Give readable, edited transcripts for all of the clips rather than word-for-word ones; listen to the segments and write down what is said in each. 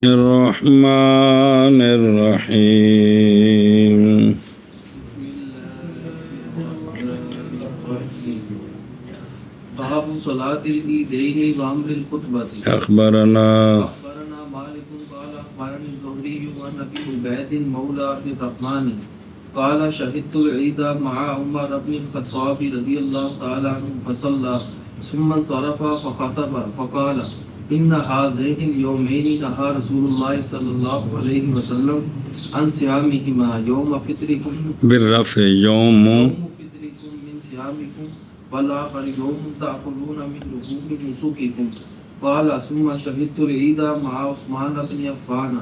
الرحمن الرحیم باب صلاة العیدین وامر الخطبۃ اخبرنا مالک قال اخبرني الزهري عن ابي عبيد مولى ابن الرحمن قال شهدت العيد مع عمر بن الخطاب رضي الله تعالى عنه فصلى ثم انصرف فخطب فقال ان هذين اليومين نهى رسول الله صلى الله عليه وسلم عن صيامهما يوم فطركم بالرفع یوم فطركم من صيامكم والآخر يوم تأكلون من لحوم نسوككم قال ثم شهدت العيد مع عثمان بن عفان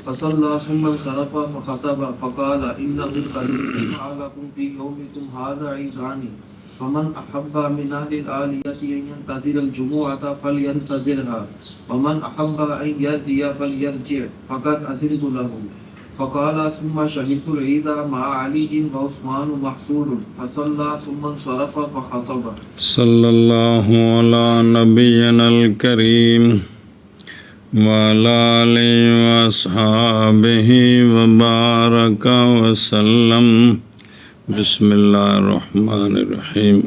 فصلى ثم انصرف فخطب فقال إنه قد جمع لكم في يومكم هذا عيدان فمن أحب من أهل العالية أن ينتظر الجمعة فلينتظرها ومن أحب أن يرجع فليرجع فقد أذنت له فقال ثم شهدت العيد مع علي وعثمان محصور فصلى ثم انصرف فخطب صلی اللہ علی نبینا الکریم وعلی آلہ واصحابہ وبارک وسلم بسم اللہ الرحمن الرحیم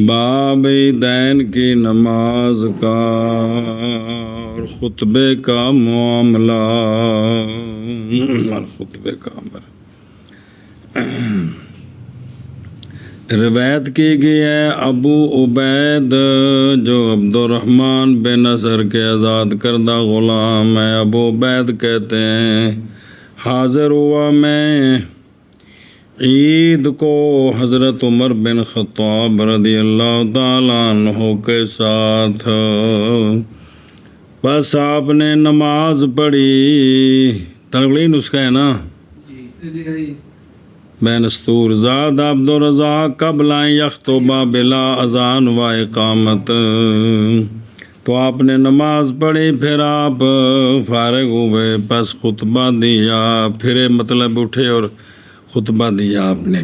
باب عیدین کی نماز کا اور خطبے کا معاملہ خطبے کا عمل روایت کی گئی ہے ابو عبید جو عبد الرحمن بن نصر کے آزاد کردہ غلام ہے ابو عبید کہتے ہیں حاضر ہوا میں عید کو حضرت عمر بن خطاب رضی اللہ تعالیٰ عنہ کے ساتھ بس آپ نے نماز پڑھی تنگلی نسخہ ہے نا بین استور زاد عبد الرزاق قبل ان یخطب بلا اذان و اقامت تو آپ نے نماز پڑھی پھر آپ فارغ ہوئے پس خطبہ دیا پھر مطلب اٹھے اور خطبہ دیا آپ نے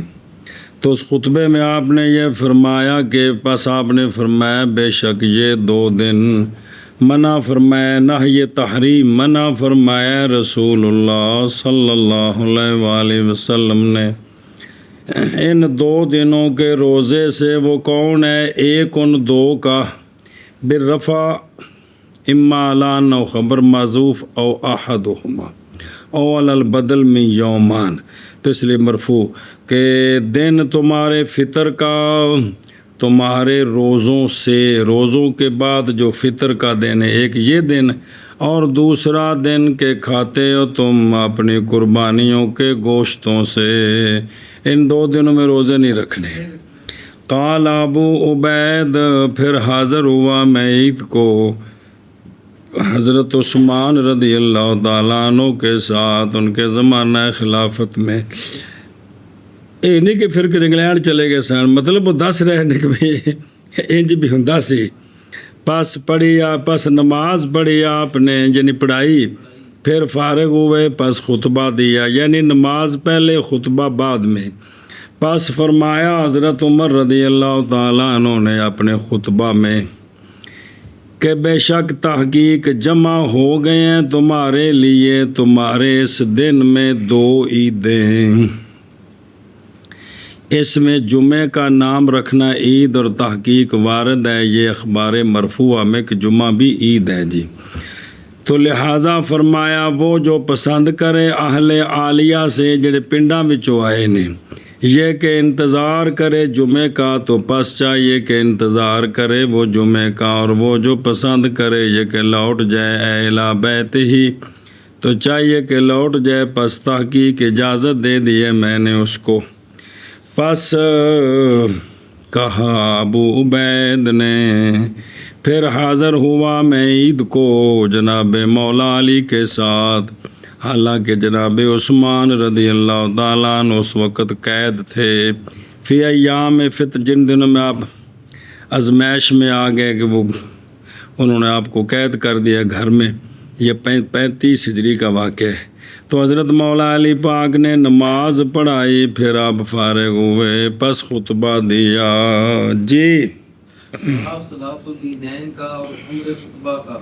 تو اس خطبے میں آپ نے یہ فرمایا کہ پس آپ نے فرمایا بے شک یہ 2 دن منع فرمایا نہی تحریم منع فرمایا رسول اللہ صلی اللہ علیہ وآلہ وسلم نے ان 2 دنوں کے روزے سے وہ کون ہے ایک ان 2 کا بالرفع اما علان او خبر معذوف او احدہما او علی البدل من یومان تو اس لیے مرفوع کہ دن تمہارے فطر کا تمہارے روزوں سے روزوں کے بعد جو فطر کا دن ہے ایک یہ دن اور دوسرا دن کہ کھاتے ہو تم اپنی قربانیوں کے گوشتوں سے ان 2 دنوں میں روزے نہیں رکھنے قال ابو عبید پھر حاضر ہوا میں عید کو حضرت عثمان رضی اللہ تعالیٰ عنہ کے ساتھ ان کے زمانہ خلافت میں نہیں کہ پھر انگلینڈ چلے گئے سن مطلب وہ 10 رہنے کے بھی انج بھی ہوں 10 ہی پس پڑھی پس نماز پڑھی آپ نے یعنی پڑھائی پھر فارغ ہوئے پس خطبہ دیا یعنی نماز پہلے خطبہ بعد میں پس فرمایا حضرت عمر رضی اللہ تعالیٰ عنہ نے اپنے خطبہ میں کہ بے شک تحقیق جمع ہو گئے ہیں تمہارے لیے تمہارے اس دن میں 2 عیدیں اس میں جمعہ کا نام رکھنا عید اور تحقیق وارد ہے یہ اخبار مرفوعہ میں کہ جمعہ بھی عید ہے جی تو لہٰذا فرمایا وہ جو پسند کرے اہل عالیہ سے جڑے پنڈاں وچوں آئے نے یہ کہ انتظار کرے جمعے کا تو پس چاہیے کہ انتظار کرے وہ جمعے کا اور وہ جو پسند کرے یہ کہ لوٹ جائے اہل بیت ہی تو چاہیے کہ لوٹ جائے پس تحقیق اجازت دے دی ہے میں نے اس کو پس کہا ابو عبید نے پھر حاضر ہوا میں عید کو جناب مولا علی کے ساتھ حالانکہ جناب عثمان رضی اللہ تعالیٰ عنہ اس وقت قید تھے فی ایام فطر جن دنوں میں آپ ازمائش میں آ گئے کہ وہ انہوں نے آپ کو قید کر دیا گھر میں یہ 35 ہجری کا واقعہ ہے تو حضرت مولا علی پاک نے نماز پڑھائی پھر آپ فارغ ہوئے پس خطبہ دیا جی آپ صلاۃ العیدین کا اور عمر خطبہ کا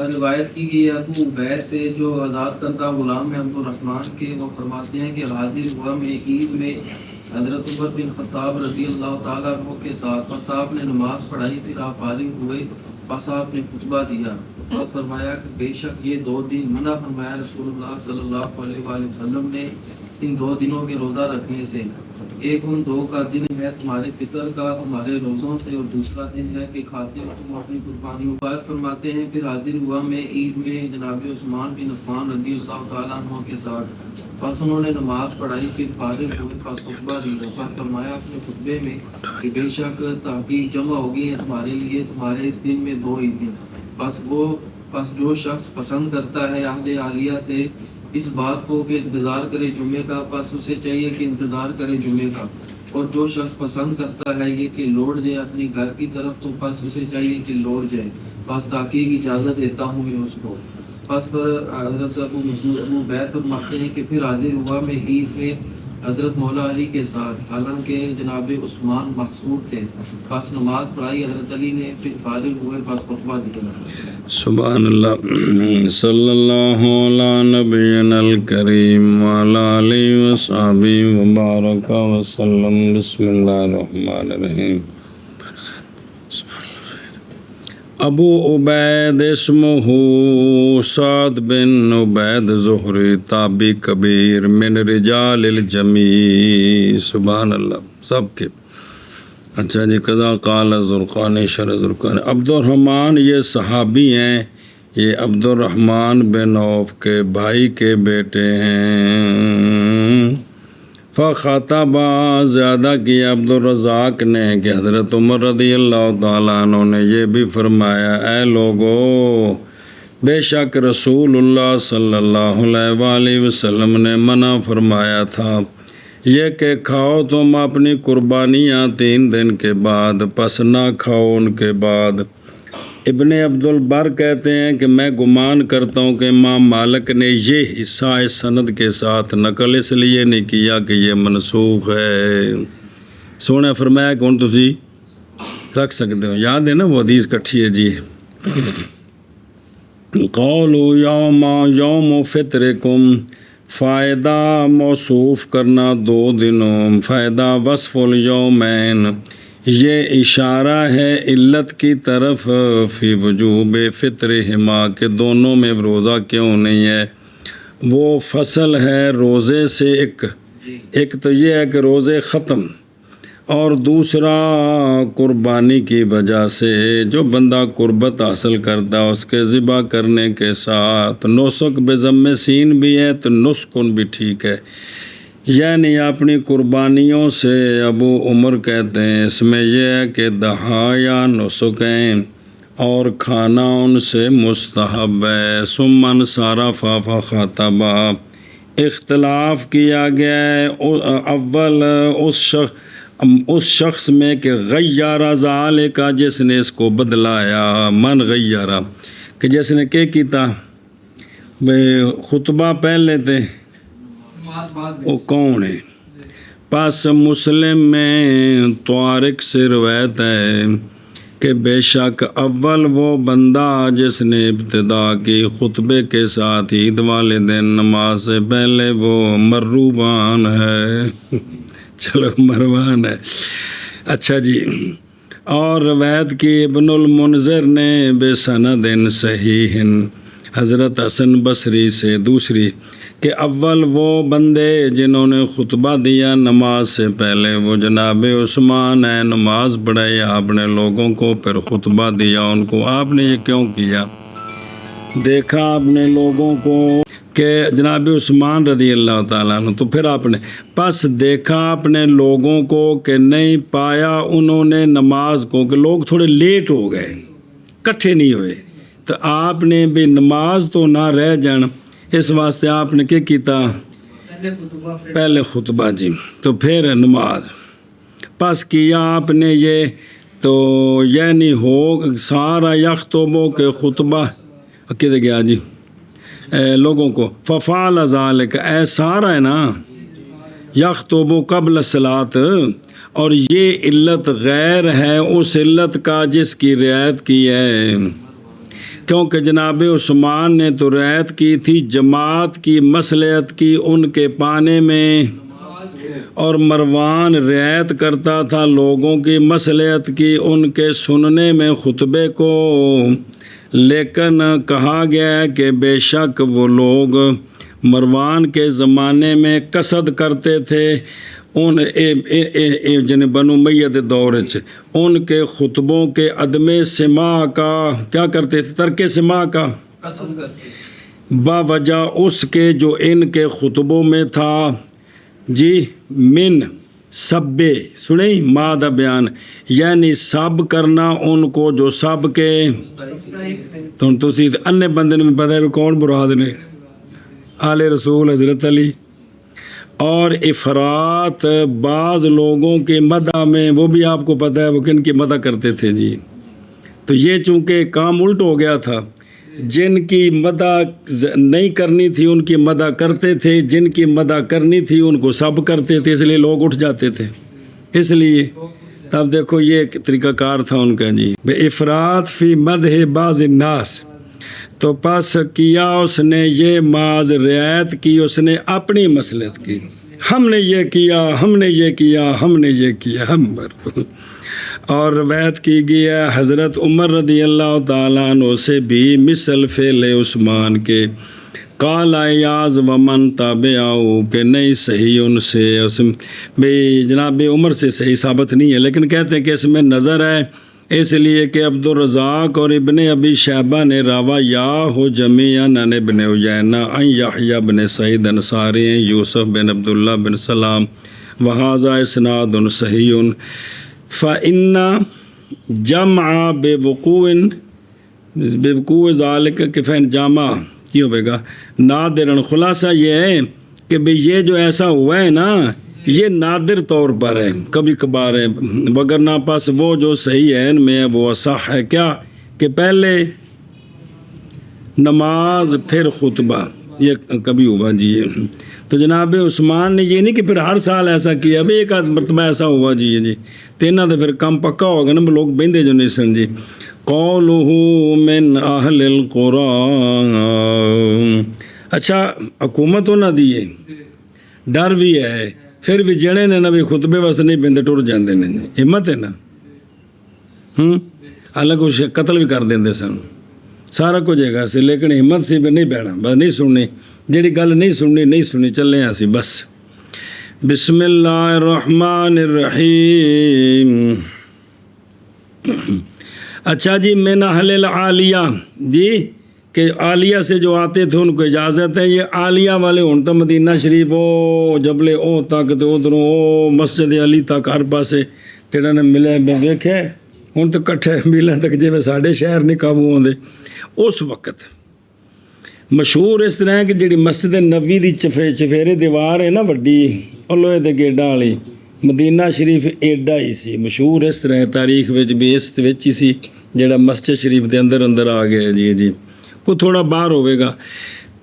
روایت کی گئی ابو عبید سے جو آزاد کردہ غلام ہے عبد الرحمن کے، وہ فرماتے ہیں کہ حاضر ہوا میں عید میں حضرت عمر بن خطاب رضی اللہ تعالیٰ عنہ کے ساتھ، پس آپ نے نماز پڑھائی، پھر آپ فارغ ہوئے، پس آپ نے خطبہ دیا اور فرمایا کہ بے شک یہ 2 دن منع فرمایا رسول اللہ صلی اللہ علیہ وآلہ وسلم نے ان 2 دنوں کے روزہ رکھنے سے، ایک ان 2 کا دن ہے تمہارے فطر کا تمہارے روزوں سے، اور دوسرا دن ہے کہ کھاتے ہو تم اپنی قربانی مبارک فرماتے ہیں۔ پھر حاضر ہوا میں عید میں جناب عثمان بن عفان رضی اللہ تعالیٰ عنہ کے ساتھ، پس انہوں نے نماز پڑھائی، پھر فارغ ہوئے، پس خطبہ دیا، پس فرمایا اپنے خطبے میں کہ بے شک تحقیق جمع ہوگی ہے تمہارے لیے تمہارے اس دن میں 2 عیدیں، پس جو شخص پسند کرتا ہے اہل عالیہ سے اس بات کو کہ انتظار کرے جمعے کا، پس اسے چاہیے کہ انتظار کرے جمعے کا، اور جو شخص پسند کرتا ہے یہ کہ لوٹ جائے اپنی گھر کی طرف، تو پس اسے چاہیے کہ لوٹ جائے، پس تحقیق اجازت دیتا ہوں میں اس کو۔ پس پر حضرت ابو عبید فرماتے ہیں کہ پھر حاضر ہوا میں عید میں حضرت مولا علی کے ساتھ، حالانکہ جناب عثمان مقصود تھے، پس نماز پڑھائی حضرت علی نے، پھر فارغ ہوئے، پس خطبہ دیا۔ سبحان اللہ، صلی اللہ علی نبینا الکریم وعلی آلہ وصحبہ وبارک وسلم۔ بسم اللہ الرحمن الرحیم۔ ابو عبید اسمہ سعد بن عبید زہری، تابعی کبیر، من رجال الجمی، سبحان اللہ سب کے۔ اچھا جی، قضا قال زرقانی، شرح زرقانی۔ عبد الرحمن یہ صحابی ہیں، یہ عبد الرحمن بن عوف کے بھائی کے بیٹے ہیں۔ فخطبہ زیادہ کیا عبد الرزاق نے کہ حضرت عمر رضی اللہ تعالیٰ عنہ نے یہ بھی فرمایا، اے لوگو بے شک رسول اللہ صلی اللہ علیہ وآلہ وسلم نے منع فرمایا تھا یہ کہ کھاؤ تم اپنی قربانیاں 3 دن کے بعد، پس نہ کھاؤ ان کے بعد۔ ابن عبد البر کہتے ہیں کہ میں گمان کرتا ہوں کہ امام مالک نے یہ حصہ اس سند کے ساتھ نقل اس لیے نہیں کیا کہ یہ منسوخ ہے۔ سونے فرمایا کہ ہن تسی رکھ سکتے ہو، یاد ہے نا وہ حدیث کٹھی ہے جی، قولوا یوم فطرکم، فائدہ موصوف کرنا 2 دنوں، فائدہ وصف الیومین، یہ اشارہ ہے علت کی طرف، فی وجوب فطرہما کہ دونوں میں روزہ کیوں نہیں ہے۔ وہ فصل ہے روزے سے، ایک تو یہ ہے کہ روزے ختم، اور دوسرا قربانی کی وجہ سے جو بندہ قربت حاصل کرتا ہے اس کے ذبح کرنے کے ساتھ نسک بضم سین بھی ہے تو نسکن بھی ٹھیک ہے، یعنی اپنی قربانیوں سے ابو عمر کہتے ہیں اس میں یہ ہے کہ دہایا نسکین اور کھانا ان سے مستحب ہے۔ سمن سارا فافا خاطبہ، اختلاف کیا گیا ہے اول اس شخص میں کہ غیر ذالک جس نے اس کو بدلایا، من غیرہ کہ جس نے کیا کیتا، خطبہ پہلے تھے وہ کون ہے؟ پس مسلم میں طارق سے روایت ہے کہ بے شک اول وہ بندہ جس نے ابتدا کی خطبے کے ساتھ عید والے دن نماز سے پہلے وہ مروان ہے، چلو مروان ہے۔ اچھا جی، اور روایت کی ابن المنذر نے بے سند صحیح حضرت حسن بصری سے دوسری کہ اول وہ بندے جنہوں نے خطبہ دیا نماز سے پہلے وہ جناب عثمان ہے، نماز پڑھائی آپ نے لوگوں کو، پھر خطبہ دیا ان کو۔ آپ نے یہ کیوں کیا؟ دیکھا آپ نے لوگوں کو کہ جناب عثمان رضی اللہ تعالیٰ عنہ، تو پھر آپ نے پس دیکھا آپ نے لوگوں کو کہ نہیں پایا انہوں نے نماز کو، کہ لوگ تھوڑے لیٹ ہو گئے، کٹھے نہیں ہوئے، تو آپ نے بھی نماز تو نہ رہ جان، اس واسطے آپ نے کیا کیتا؟ پہلے خطبہ جی، تو پھر نماز پس کیا آپ نے یہ، تو یعنی ہو سارا یخطبو کے خطبہ کدھر گیا جی لوگوں کو، ففعل ذالک، اے سارا ہے نا، یخطبو قبل الصلاۃ، اور یہ علت غیر ہے اس علت کا جس کی رعایت کی ہے، کیونکہ جناب عثمان نے تو رعایت کی تھی جماعت کی، مصلحت کی ان کے پانے میں، اور مروان رعایت کرتا تھا لوگوں کی مصلحت کی ان کے سننے میں خطبے کو۔ لیکن کہا گیا ہے کہ بے شک وہ لوگ مروان کے زمانے میں قصد کرتے تھے ان جن بنو امیہ کے دور ان کے خطبوں کے عدم سماع کا، کیا کرتے تھے؟ ترک سماع کا، قسم کرتے باوجہ اس کے جو ان کے خطبوں میں تھا جی من سبے، سنیں مادہ بیان، یعنی سب کرنا ان کو جو سب کے، تو تسی انے بندے میں پتہ ہے کون مراد نے؟ آل رسول حضرت علی۔ اور افراط بعض لوگوں کے مدح میں، وہ بھی آپ کو پتہ ہے وہ کن کی مدح کرتے تھے جی۔ تو یہ چونکہ کام الٹ ہو گیا تھا، جن کی مدح نہیں کرنی تھی ان کی مدح کرتے تھے، جن کی مدح کرنی تھی ان کو سب کرتے تھے، اس لیے لوگ اٹھ جاتے تھے۔ اس لیے تب دیکھو یہ ایک طریقہ کار تھا ان کا جی، بے افراط فی مدح بعض الناس، تو پس کیا اس نے یہ معاذ رعایت کی اس نے اپنی مصلحت کی، ہم نے یہ کیا، ہم نے یہ کیا، ہم نے یہ کیا، ہم اور روایت کی گئی ہے حضرت عمر رضی اللہ تعالیٰ عنہ سے بھی مثل فعل عثمان کے، قال ایاز ومن تابعہ، کہ نہیں صحیح ان سے، اس بھئی جناب عمر سے صحیح ثابت نہیں ہے، لیکن کہتے ہیں کہ اس میں نظر ہے، اس لیے کہ عبدالرزاق اور ابن ابی شیبہ نے راویہ ہو جمیعاً عن ابن عیینہ عن یحییٰ بن سعید انصاری یوسف بن عبداللہ بن سلام وہذا اسناد صحیح فَإِنَّ جمع بوقوع ذالک کہ فین جامع کیوں ہوئے گا نادرن، خلاصہ یہ ہے کہ بھئی یہ جو ایسا ہوا ہے نا یہ نادر طور پر ہے، کبھی کبھار ہے، وگرنہ پس وہ جو صحیح ہے ان میں ہے وہ صح ہے کیا کہ پہلے نماز پھر خطبہ، یہ کبھی ہوا جی۔ تو جناب عثمان نے یہ نہیں کہ پھر ہر سال ایسا کیا، ابھی ایک آدھ مرتبہ ایسا ہوا جی جی، تینہ تو پھر کم پکا ہوگا نا، لوگ بہندے جو نہیں سن جی۔ قولہ من اہل القرآن، اچھا حکومت ہونا دیئے ڈر بھی ہے، پھر بھی جڑے نے نبی خطبے واسطے نہیں بندے ٹر جاندے نے، ہمت ہے نا، حالانکہ کچھ قتل بھی کر دیندے سن، سارا کچھ ہے گا سی، لیکن ہمت سی بھی نہیں بیٹھا، بس نہیں سننی، جیڑی گل نہیں سننی نہیں سننی، چلے ہیں سی بس۔ بسم اللہ الرحمن الرحیم۔ اچھا جی، من اہل العالیہ جی، کہ عالیہ سے جو آتے تھے ان کو اجازت ہے، یہ عالیہ والے ہوں تو مدینہ شریف او جبلے او تک تو ادھروں او مسجد علی تک ہر پاسے تیرا نے ملے ویکھے، ہوں تو کٹھے ملیں تک جی میں ساڑھے شہر نہیں قابو ہوندے۔ اس وقت مشہور اس طرح ہے کہ جڑی مسجد نبوی دی چفیرے دیوار ہے نا وڈی، اور لوہے دے گیڈاں والی، مدینہ شریف ایڈا ہی سی، مشہور اس طرح تاریخ وچ بھی اس وچ ہی سی جڑا مسجد شریف دے اندر آ گیا جی جی، کو تھوڑا باہر ہوئے گا۔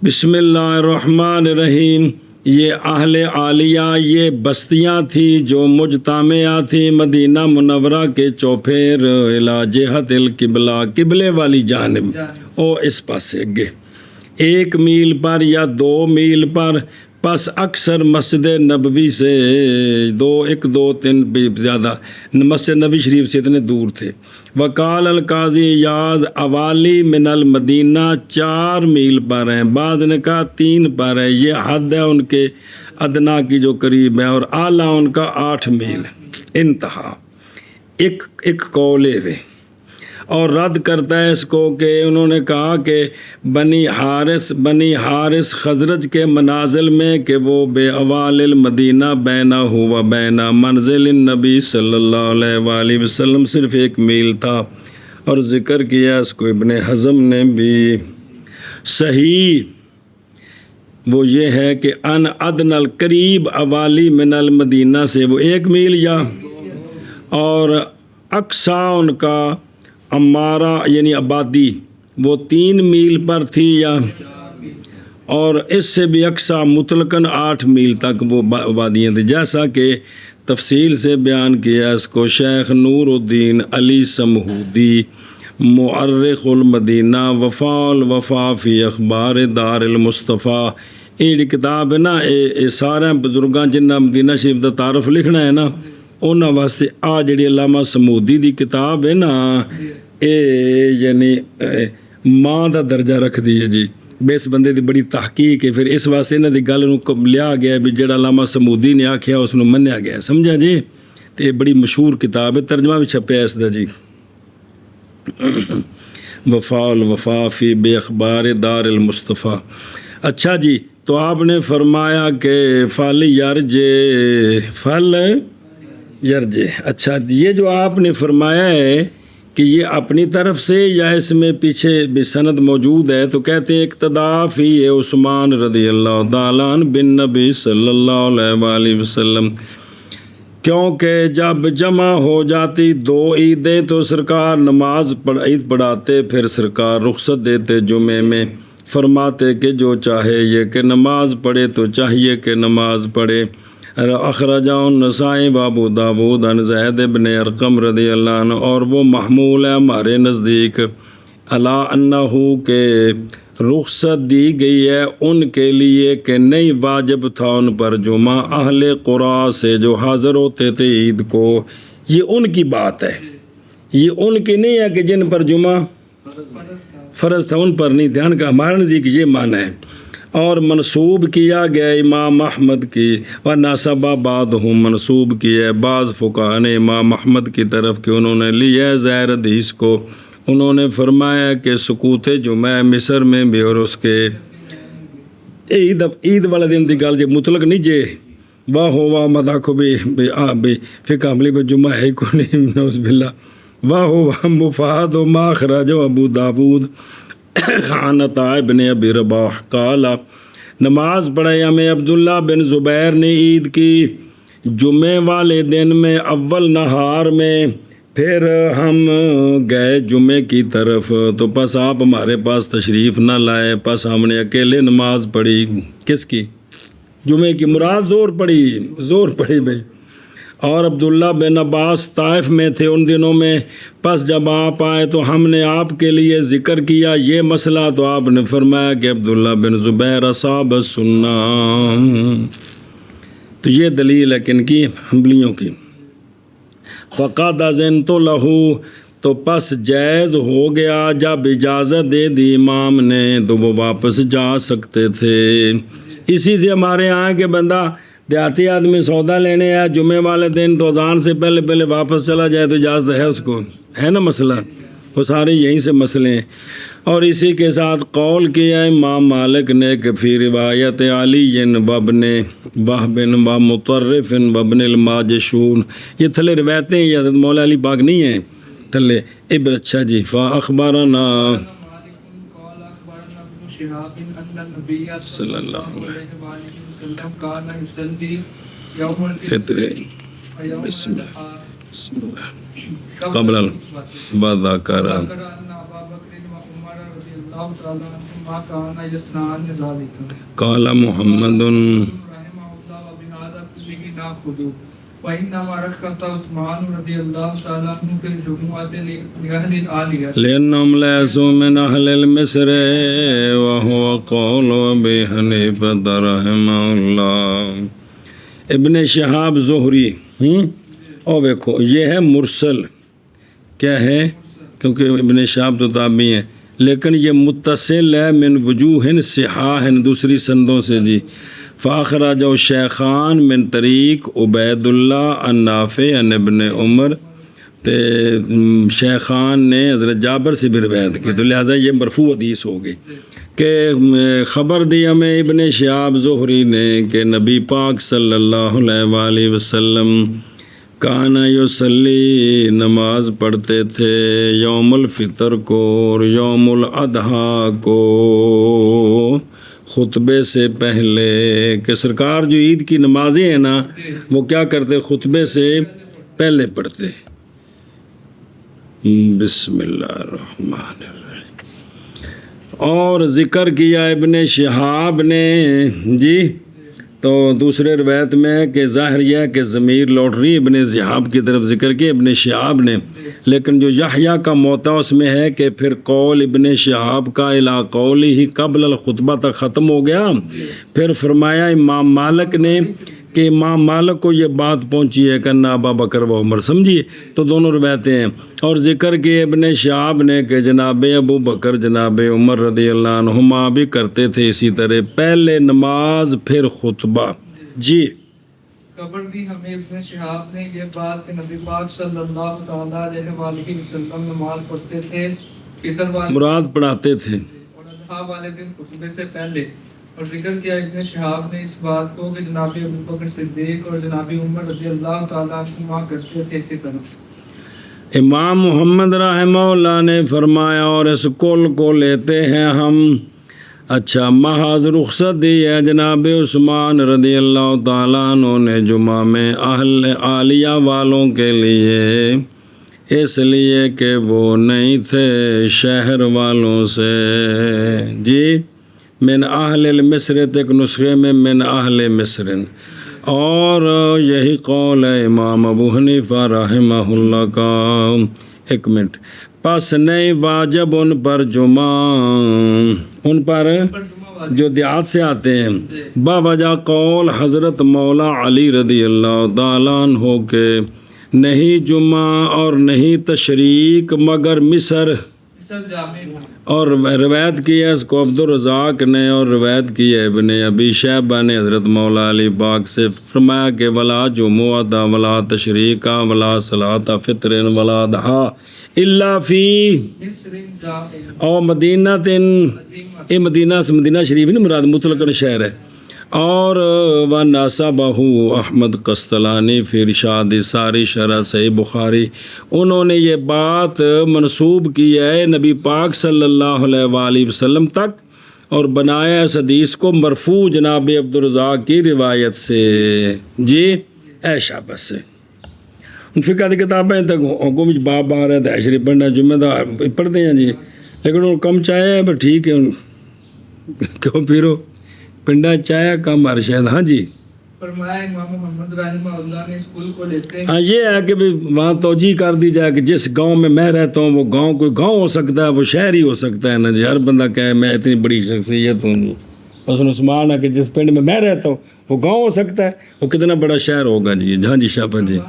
بسم اللہ الرحمن الرحیم۔ یہ اہل عالیہ یہ بستیاں تھیں جو مجتمعہ تھیں مدینہ منورہ کے چوپھیر الی جہت القبلہ، قبلے والی جانب، او اس پاسے اگے 1 میل پر یا 2 میل پر، پس اکثر مسجد نبوی سے 1 2 3 بھی زیادہ مسجد نبی شریف سے اتنے دور تھے۔ وقال القاضی یاز اوالی من المدینہ 4 میل پر ہیں، بعض نے کہا 3 پر ہے، یہ حد ہے ان کے ادنا کی جو قریب ہے، اور اعلیٰ ان کا 8 میل انتہا۔ ایک قول ہے اور رد کرتا ہے اس کو کہ انہوں نے کہا کہ بنی حارث خزرج کے منازل میں کہ وہ بے اوال المدینہ بینہ ہوا بینہ منزل النبی صلی اللہ علیہ وآلہ وسلم صرف 1 میل تھا، اور ذکر کیا اس کو ابن حزم نے بھی۔ صحیح وہ یہ ہے کہ ان ادن القریب اوالی من المدینہ سے وہ 1 میل یا، اور اقصا ان کا امارہ یعنی آبادی وہ 3 میل پر تھی یا، اور اس سے بھی اقصا مطلقاً 8 میل تک وہ آبادیاں تھیں، جیسا کہ تفصیل سے بیان کیا اس کو شیخ نور الدین علی سمہودی مؤرخ المدینہ وفا الوفا فی اخبار دار المصطفیٰ یہ کتاب ہے نا یہ سارے بزرگاں جنہ مدینہ شریف دا تعارف لکھنا ہے نا انہاں واسطے آ جڑی علامہ سمہودی دی کتاب ہے نا یہ یعنی ماں دا درجہ رکھ دی ہے جی بے اس بندے دی بڑی تحقیق ہے پھر اس واسطے انہاں دی گل نوں لیا گیا بھی جڑا علامہ سمہودی نے آکھیا اس نوں منیا گیا سمجھا جی تے یہ بڑی مشہور کتاب ہے ترجمہ بھی چھپیا اس دا جی وفا الوفا فی بے اخبار دار المصطفیٰ اچھا جی تو آپ نے فرمایا کہ فل یرجے اچھا یہ جو آپ نے فرمایا ہے کہ یہ اپنی طرف سے یا اس میں پیچھے بھی سند موجود ہے تو کہتے ہیں اقتدا فی عثمان رضی اللہ تعالیٰ عنہ بن نبی صلی اللہ علیہ وآلہ وسلم کیونکہ جب جمع ہو جاتی دو عیدیں تو سرکار نماز عید پڑھاتے پھر سرکار رخصت دیتے جمعے میں فرماتے کہ جو چاہے یہ کہ نماز پڑھے تو چاہیے کہ نماز پڑھے اخرجہ النسائی ابو داود عن زید بن ارقم رضی اللہ عنہ اور وہ محمول ہے ہمارے نزدیک علی انہو کہ رخصت دی گئی ہے ان کے لیے کہ نہیں واجب تھا ان پر جمعہ اہل قرآ سے جو حاضر ہوتے تھے عید کو یہ ان کی بات ہے یہ ان کی نہیں ہے کہ جن پر جمعہ فرض تھا ان پر نہیں دھیان کا ہمارا نزدیک یہ معنی ہے اور منسوب کیا گیا امام احمد کی و ناسبہ بعضہم منسوب کیا ہے بعض فقہاء نے امام احمد کی طرف کہ انہوں نے لیا ہے ظاہر حدیث کو انہوں نے فرمایا کہ سکوت جمعہ مصر میں بھی اور اس کے عید والے دن دی گل جے مطلق نہیں جے واہ ہو واہ مداخو بھی فقہ عملی و جمعہ ہے کو نہیں نعوذ باللہ واہ ہو واہ مفاد و ما اخرج ابو داود عن عطاء بن ابی رباح قال نماز پڑھائی ہمیں عبداللہ بن زبیر نے عید کی جمعے والے دن میں اول نہار میں پھر ہم گئے جمعے کی طرف تو پس آپ ہمارے پاس تشریف نہ لائے پس ہم نے اکیلے نماز پڑھی کس کی جمعے کی مراد زور پڑھی بھائی اور عبداللہ بن عباس طائف میں تھے ان دنوں میں پس جب آپ آئے تو ہم نے آپ کے لیے ذکر کیا یہ مسئلہ تو آپ نے فرمایا کہ عبداللہ بن زبیر اصاب السنہ تو یہ دلیل ہے کن کی حنبلیوں کی فقد اذنت لہو تو پس جائز ہو گیا جب اجازت دے دی امام نے تو وہ واپس جا سکتے تھے اسی سے ہمارے یہاں کہ بندہ دیہاتی آدمی سودا لینے آیا جمعے والے دن تو اذان سے پہلے واپس چلا جائے تو اجازت ہے اس کو ہے نا مسئلہ وہ سارے یہیں سے مسئلے ہیں اور اسی کے ساتھ قول کیا امام مالک نے کہ فی روایت علی وابن وہب و مطرف وابن الماجشون یہ تھلے روایتیں یہ حضرت مولا علی پاک نہیں ہیں تھلے ابن اچھا جی فاخبرنا صلی اللہ علیہ فطر بسم اللہ قبل بذکر قال محمد لأنهم ليسوا من أهل المصر وهو قول أبي حنيفة رحمه الله ابن شہاب زہری اور دیکھو یہ ہے مرسل کیا ہے کیونکہ ابن شہاب تو تابعی ہیں لیکن یہ متصل ہے من وجوہ صحاح دوسری سندوں سے جی فاخرج شیخان من طریق عبید اللہ عن نافع عن ابن عمر تے شیخان نے حضرت جابر سے بھی روایت کی تو لہٰذا یہ مرفوع حدیث ہو گئی کہ خبر دی ہمیں ابن شہاب زہری نے کہ نبی پاک صلی اللہ علیہ وآلہ وسلم کانا یصلی نماز پڑھتے تھے یوم الفطر کو اور یوم الاضحیٰ کو خطبے سے پہلے کہ سرکار جو عید کی نمازیں ہیں نا وہ کیا کرتے خطبے سے پہلے پڑھتے بسم اللہ الرحمن الرحیم اور ذکر کیا ابن شہاب نے جی تو دوسرے روایت میں ہے کہ ظاہر یہ ہے کہ ضمیر لوٹ رہی ابن ذہاب کی طرف ذکر کے ابن شہاب نے، لیکن جو یحییٰ کا موطا اس میں ہے کہ پھر قول ابن شہاب کا الی قولی ہی قبل الخطبہ تک ختم ہو گیا، پھر فرمایا امام مالک نے کہ امام مالک کو یہ بات پہنچی ہے کہ نہ ابا بکر و عمر، سمجھیے تو دونوں روایتیں ہیں، اور ذکر کے ابن شہاب نے کہ جناب ابو بکر جناب عمر رضی اللہ عنہما بھی کرتے تھے اسی طرح، پہلے نماز پھر خطبہ۔ جی خبر دی ہمیں ابن شہاب نے یہ بات کہ نبی پاک صلی اللہ تعالیٰ علیہ وآلہ وسلم نماز پڑھتے تھے فطر والے مراد پڑھاتے تھے اور اضحیٰ والے دن خطبے سے پہلے، اور ذکر کیا ابن شہاب نے اس بات کو کہ جناب ابو بکر صدیق اور جناب عمر رضی اللہ تعالیٰ عنہما کرتے تھے اسی طرح۔ امام محمد رحمہ اللہ نے فرمایا اور اس کل کو لیتے ہیں ہم، اچھا محض رخصت دی ہے جناب عثمان رضی اللہ تعالیٰ عنہ نے جمعہ میں اہل عالیہ والوں کے لیے، اس لیے کہ وہ نہیں تھے شہر والوں سے۔ جی من اہل المصر، ایک نسخے میں من اہل مصر، اور یہی قول ہے امام ابو حنیفہ رحمہ اللہ کا۔ ایک منٹ، پس نہیں واجب ان پر جمعہ، ان پر جو دیہات سے آتے ہیں، باوجہ قول حضرت مولا علی رضی اللہ تعالیٰ عنہ کے نہیں جمعہ اور نہیں تشریق مگر مصر، اور روایت کی ہے اس کو عبد الرزاق نے، اور روایت کی ہے ابن ابی شیبہ نے حضرت مولا علی پاک سے، فرمایا کہ ولا جمعہ ولا تشریق ولا صلاۃ فطر ولا ضحیٰ الا فی اور مدینہ یہ مدینہ سے مدینہ شریف نہیں مراد، مطلق شہر ہے، اور وَنَاسَبَهُ احمد قسطلانی فی ارشاد ساری شرح صحیح بخاری، انہوں نے یہ بات منسوب کی ہے نبی پاک صلی اللہ علیہ وآلہ وسلم تک، اور بنایا اس حدیث کو مرفوع جناب عبدالرزاق کی روایت سے۔ جی ایشا بس سے فقہ کی کتابیں تک حکم باب آ رہے تھے شریف پڑھنا جمعہ دا پڑھتے ہیں جی، لیکن وہ کم چاہے ہے بس ٹھیک ہے، کیوں پیرو پنڈا چایا کم ہر شاید۔ ہاں جی فرمایا امام محمد رحمہ اللہ نے اسکول کو لیتے ہیں، ہاں یہ ہے کہ وہاں توجہ کر دی جائے کہ جس گاؤں میں میں رہتا ہوں وہ گاؤں کوئی گاؤں ہو سکتا ہے، وہ شہر ہی ہو سکتا ہے نا جی، ہر بندہ کہے میں اتنی بڑی شخصیت ہوں جی، بس عثمان ہے کہ جس پنڈ میں میں رہتا ہوں وہ گاؤں ہو سکتا ہے، وہ کتنا بڑا شہر ہوگا جی۔ ہاں جی شاپن جی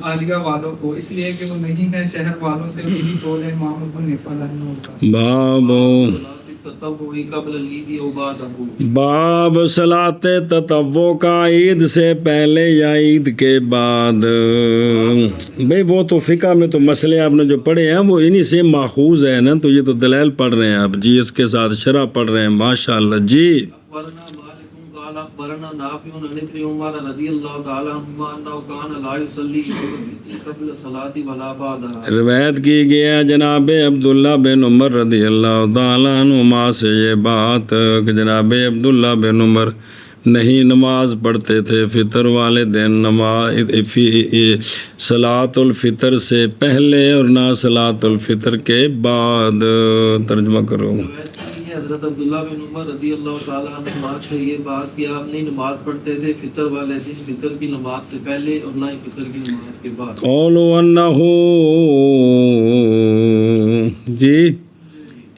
عالیہ والوں کو، اس لیے کہ وہ نہیں ہے شہر والوں سے، وہی قول ہے امام ابو حنیفہ رحمہ اللہ۔ باب صلاۃ تطوع کا عید سے پہلے یا عید کے بعد، بھئی وہ تو فقہ میں تو مسئلے آپ نے جو پڑھے ہیں وہ انہی سے ماخوذ ہے نا، تو یہ تو دلائل پڑھ رہے ہیں آپ جی، اس کے ساتھ شرح پڑھ رہے ہیں ماشاءاللہ جی۔ اخبرنا نافع عن ابن عمر رضی اللہ تعالی عنہما انه كان لا يصلي قبل الصلاة ولا بعدها، روایت کی گیا جناب عبداللہ بن عمر رضی اللہ تعالی عنہما سے یہ بات کہ جناب عبداللہ بن عمر نہیں نماز پڑھتے تھے فطر والے دن، نماز صلاۃ الفطر سے پہلے اور نہ صلاۃ الفطر کے بعد۔ ترجمہ کرو۔ حضرت عبداللہ بن عمر رضی اللہ تعالیٰ عنہ سے یہ بات کہ آپ نہیں نماز پڑھتے تھے فطر والے دن، فطر کی نماز سے پہلے اور نہ ہی فطر کی نماز کے بعد۔ قولوا انہو جی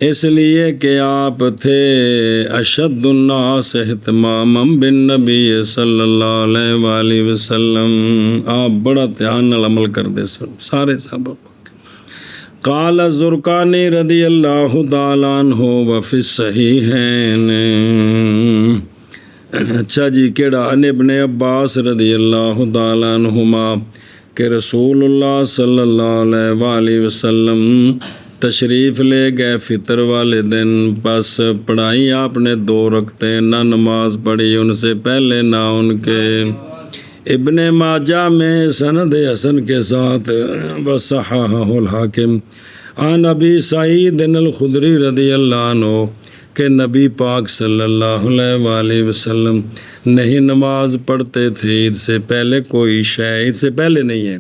اس لیے کہ آپ تھے اشد الناس اہتماما بالنبی صلی اللہ علیہ وآلہ وسلم، آپ بڑا دھیان نال عمل کرتے سارے صحابہ۔ قال الزرقانی رضی اللہ تعالیٰ عنہ وفی الصحیحین، اچھا جی کیڑا ان ابن عباس رضی اللہ تعالیٰ عنہما کہ رسول اللہ صلی اللہ علیہ وآلہ وسلم تشریف لے گئے فطر والے دن، پس پڑھائی آپ نے 2 رکعتیں، نہ نماز پڑھی ان سے پہلے نہ ان کے۔ ابن ماجہ میں سند حسن کے ساتھ وصححہ الحاکم عن ابی سعید الخدری رضی اللہ عنہ کہ نبی پاک صلی اللہ علیہ وآلہ وسلم نہیں نماز پڑھتے تھے عید سے پہلے کوئی شے، عید سے پہلے نہیں ہے،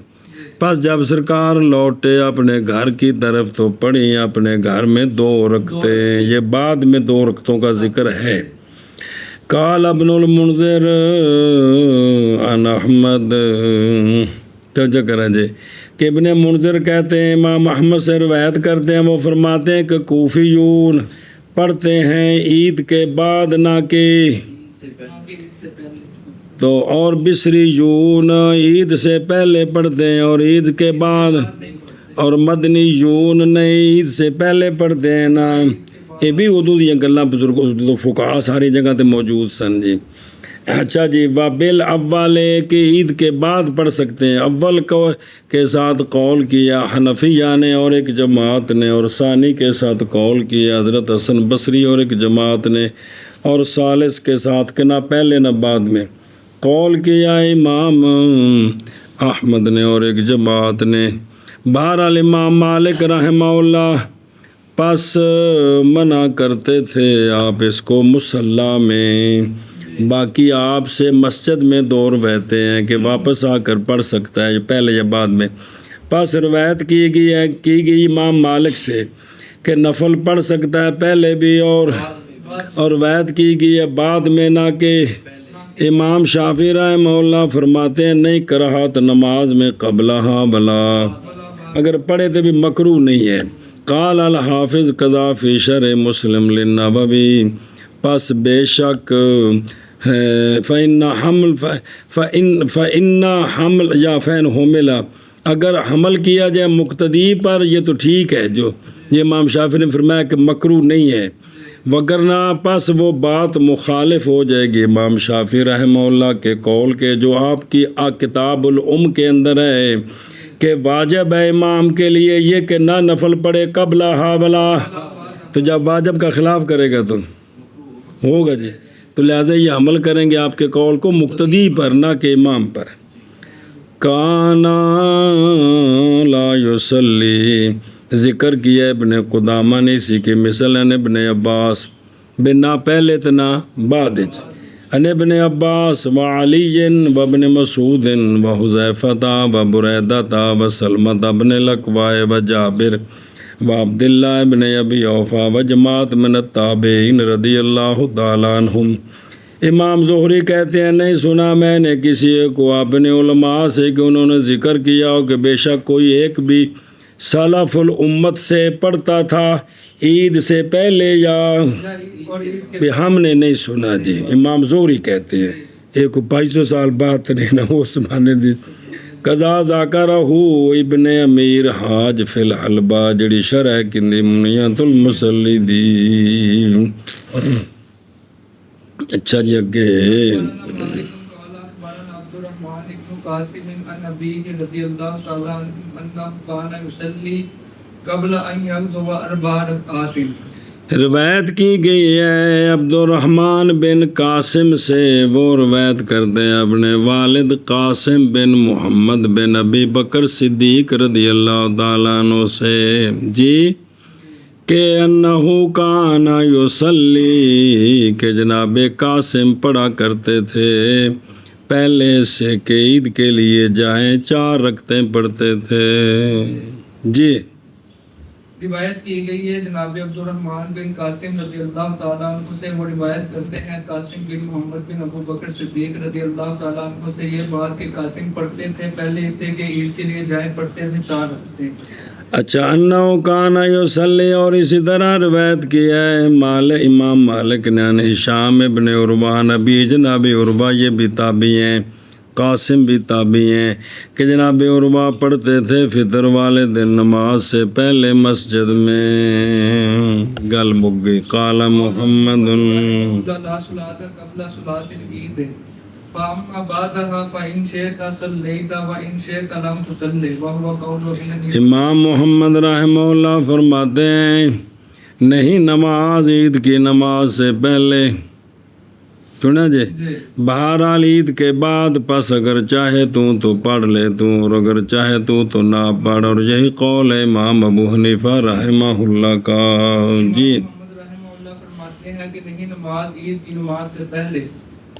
پس جب سرکار لوٹے اپنے گھر کی طرف تو پڑھی اپنے گھر میں 2 رکعتیں، یہ بعد میں 2 رکعتوں کا ذکر ہے۔ قال ابن المنذر عن احمد، توجہ کریں جی کہ ابن منذر کہتے ہیں امام احمد سے روایت کرتے ہیں، وہ فرماتے ہیں کہ کوفیون پڑھتے ہیں عید کے بعد نہ کہ تو، اور بصریون عید سے پہلے پڑھتے ہیں اور عید کے بعد، اور مدنیون نہیں عید سے پہلے پڑھتے ہیں نا۔ یہ بھی اردو دیا گلاں بزرگ اردو فقہا ساری جگہ تے موجود سن جی۔ اچھا جی، وابل اول کہ عید کے بعد پڑھ سکتے ہیں، اول کے ساتھ قول کیا حنفیہ نے اور ایک جماعت نے، اور ثانی کے ساتھ قول کیا حضرت حسن بصری اور ایک جماعت نے، اور ثالث کے ساتھ کہ نہ پہلے نہ بعد میں قول کیا امام احمد نے اور ایک جماعت نے۔ بہرحال امام مالک رحمہ اللہ پس منع کرتے تھے آپ اس کو مصلی میں، باقی آپ سے مسجد میں دور بہتے ہیں کہ واپس آ کر پڑھ سکتا ہے پہلے یا بعد میں۔ پس روایت کی گئی امام مالک سے کہ نفل پڑھ سکتا ہے پہلے بھی اور روایت کی گئی ہے بعد میں نہ کہ امام شافعی رحمہ اللہ فرماتے ہیں نہیں کراہت نماز میں قبلہ بلا، اگر پڑھے تو بھی مکروہ نہیں ہے۔ قال الحافظ قضا فی شرح مسلم للنووی، پس بے شک فإن حمل یا فین حملہ، اگر حمل کیا جائے مقتدی پر یہ تو ٹھیک ہے، جو یہ امام شافعی نے فرمایا کہ مکروہ نہیں ہے، وگرنہ پس وہ بات مخالف ہو جائے گی امام شافعی رحمہ اللہ کے قول کے جو آپ کی کتاب الام کے اندر ہے کہ واجب ہے امام کے لیے یہ کہ نہ نفل پڑھے قبل حاولا، تو جب واجب کا خلاف کرے گا تو ہوگا جی، تو لہٰذا یہ عمل کریں گے آپ کے قول کو مقتدی پر نہ کہ امام پر۔ کانا لا یصلی، ذکر کیا ابن قدامہ نے اسی کی مثل ان ابن عباس بنا پہلے تنا بعد ان ابن عباس و علی و ابن مسعود و حذیفہ و بریدہ و سلمہ بن الاکوع و جابر و عبداللہ ابن ابی اوفا و جماعت من التابعین رضی اللہ تعالیٰ عنہم۔ امام زہری کہتے ہیں نہیں سنا میں نے کسی کو اپنے علماء سے کہ انہوں نے ذکر کیا ہو کہ بے شک کوئی ایک بھی سلف الامت سے پڑھتا تھا عید سے پہلے یا ہم نے نہیں سنا جی، امام زہری کہتے ہیں، ایک 2200 سال بعد نہیں نا وہ سمانے دی۔ قضا ذاکرہ ابن امیر حاج فی الحلبہ جڑی شرح کندی منیت المصلی دی۔ اچھا جی اگے روایت کی گئی ہے عبد الرحمن بن قاسم سے، وہ روایت کرتے ہیں اپنے والد قاسم بن محمد بن ابی بکر صدیق رضی اللہ تعالیٰ عنہ سے جی کہ انہو کان یصلی، کہ جناب قاسم پڑھا کرتے تھے پہلے سے کہ عید کے لیے جائیں 4 رکعتیں پڑھتے تھے جی۔ روایت کی گئی ہے جناب عبد الرحمن بن قاسم رضی اللہ تعالیٰ عنہ سے، وہ روایت کرتے ہیں قاسم بن محمد بن ابو بکر صدیق رضی اللہ تعالیٰ عنہ سے یہ بات کہ قاسم پڑھتے تھے پہلے سے کہ عید کے لیے جائیں پڑھتے تھے 4 رکعتیں۔ اچھا انہو کان یصلی، اور اسی طرح روایت کیا ہے امام مالک نے عن ہشام ابن عروہ نبی جناب عروہ، یہ بھی تابعی ہیں، قاسم بھی تابعی ہیں کہ جناب عروہ پڑھتے تھے فطر والے دن نماز سے پہلے مسجد میں۔ گل مک گئی۔ قال محمد لا صلاۃ قبل صلاۃ العید فاما بعدها فان شئت صليت وان شئت لم تصلي وهو قول ابن حنیفہ۔ امام محمد رحمہ اللہ فرماتے ہیں نہیں نماز عید کی نماز سے پہلے، سنا جی، بہرحال عید کے بعد، پس اگر چاہے تو پڑھ لے تو، اور اگر چاہے تو نہ پڑھ، اور یہی قول ہے امام ابو حنیفہ رحمہ اللہ کا جی۔ محمد رحمہ اللہ فرماتے ہیں کہ نہیں نماز عید کی نماز سے پہلے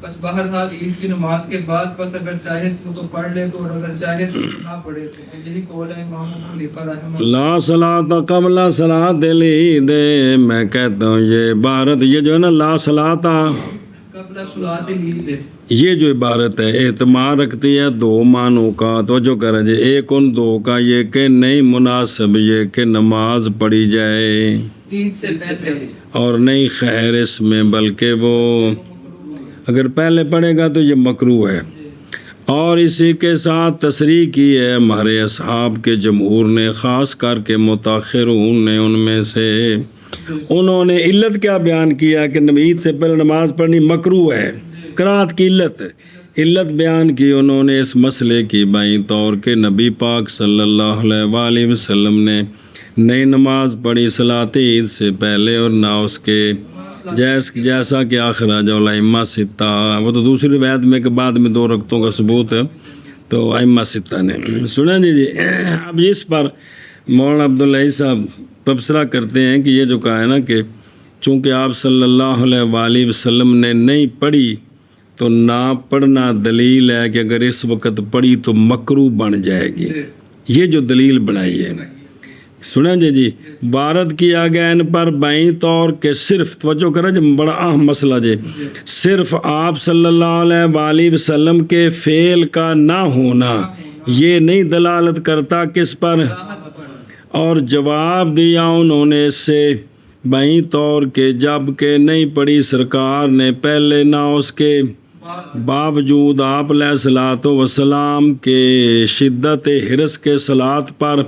بس بہرحال عید کی نماز کے بعد بس اگر چاہے تو پڑھ لے تو، اور اگر چاہے تو نہ پڑھے تو، یہی قول ہے امام ابو حنیفہ رحمہ اللہ۔ لا صلاۃ قبل صلاۃ العید، میں کہتا ہوں یہ عبارت، یہ جو ہے نا لا صلاۃ قبل صلاۃ العید ہے۔ یہ جو عبارت ہے اعتماد رکھتی ہے دو معنوں کا، توجہ کریں جی، ایک ان دو کا یہ کہ نہیں مناسب یہ کہ نماز پڑھی جائے عید سے پہلے، اور نہیں خیر اس میں، بلکہ وہ اگر پہلے پڑھے گا تو یہ مکروہ ہے۔ اور اسی کے ساتھ تصریح کی ہے ہمارے اصحاب کے جمہور نے، خاص کر کے متاخرون نے ان میں سے، انہوں نے علت کیا بیان کیا کہ عید سے پہلے نماز پڑھنی مکروہ ہے، کراہت کی علت بیان کی انہوں نے اس مسئلے کی بائیں طور کہ نبی پاک صلی اللہ علیہ وآلہ وسلم نے نئی نماز پڑھی صلاۃ عید سے پہلے، اور نہ اس کے جیسا کہ اخرج الائمہ ستہ، وہ تو دوسری روایت میں کہ بعد میں 2 رکعتوں کا ثبوت ہے، تو ائمہ ستہ نے سنا جی۔ اب اس پر مولانا عبداللہ صاحب تبصرہ کرتے ہیں کہ یہ جو کہا ہے نا کہ چونکہ آپ صلی اللہ علیہ وآلہ وسلم نے نہیں پڑھی تو نہ پڑھنا دلیل ہے کہ اگر اس وقت پڑھی تو مکروہ بن جائے گی، یہ جو دلیل بنائی ہے سنیں جی۔ وارد کیا گیا ان پر بائیں طور کے صرف، توجہ کریں جی، بڑا اہم مسئلہ جی، صرف آپ صلی اللہ علیہ وآلہ وسلم کے فعل کا نہ ہونا یہ نہیں دلالت کرتا کس پر، اور جواب دیا انہوں نے اس سے بائیں طور کے جب کہ نہیں پڑھی سرکار نے پہلے نہ اس کے باوجود آپ علیہ الصلوۃ والسلام کے شدت حرص کے صلات پر،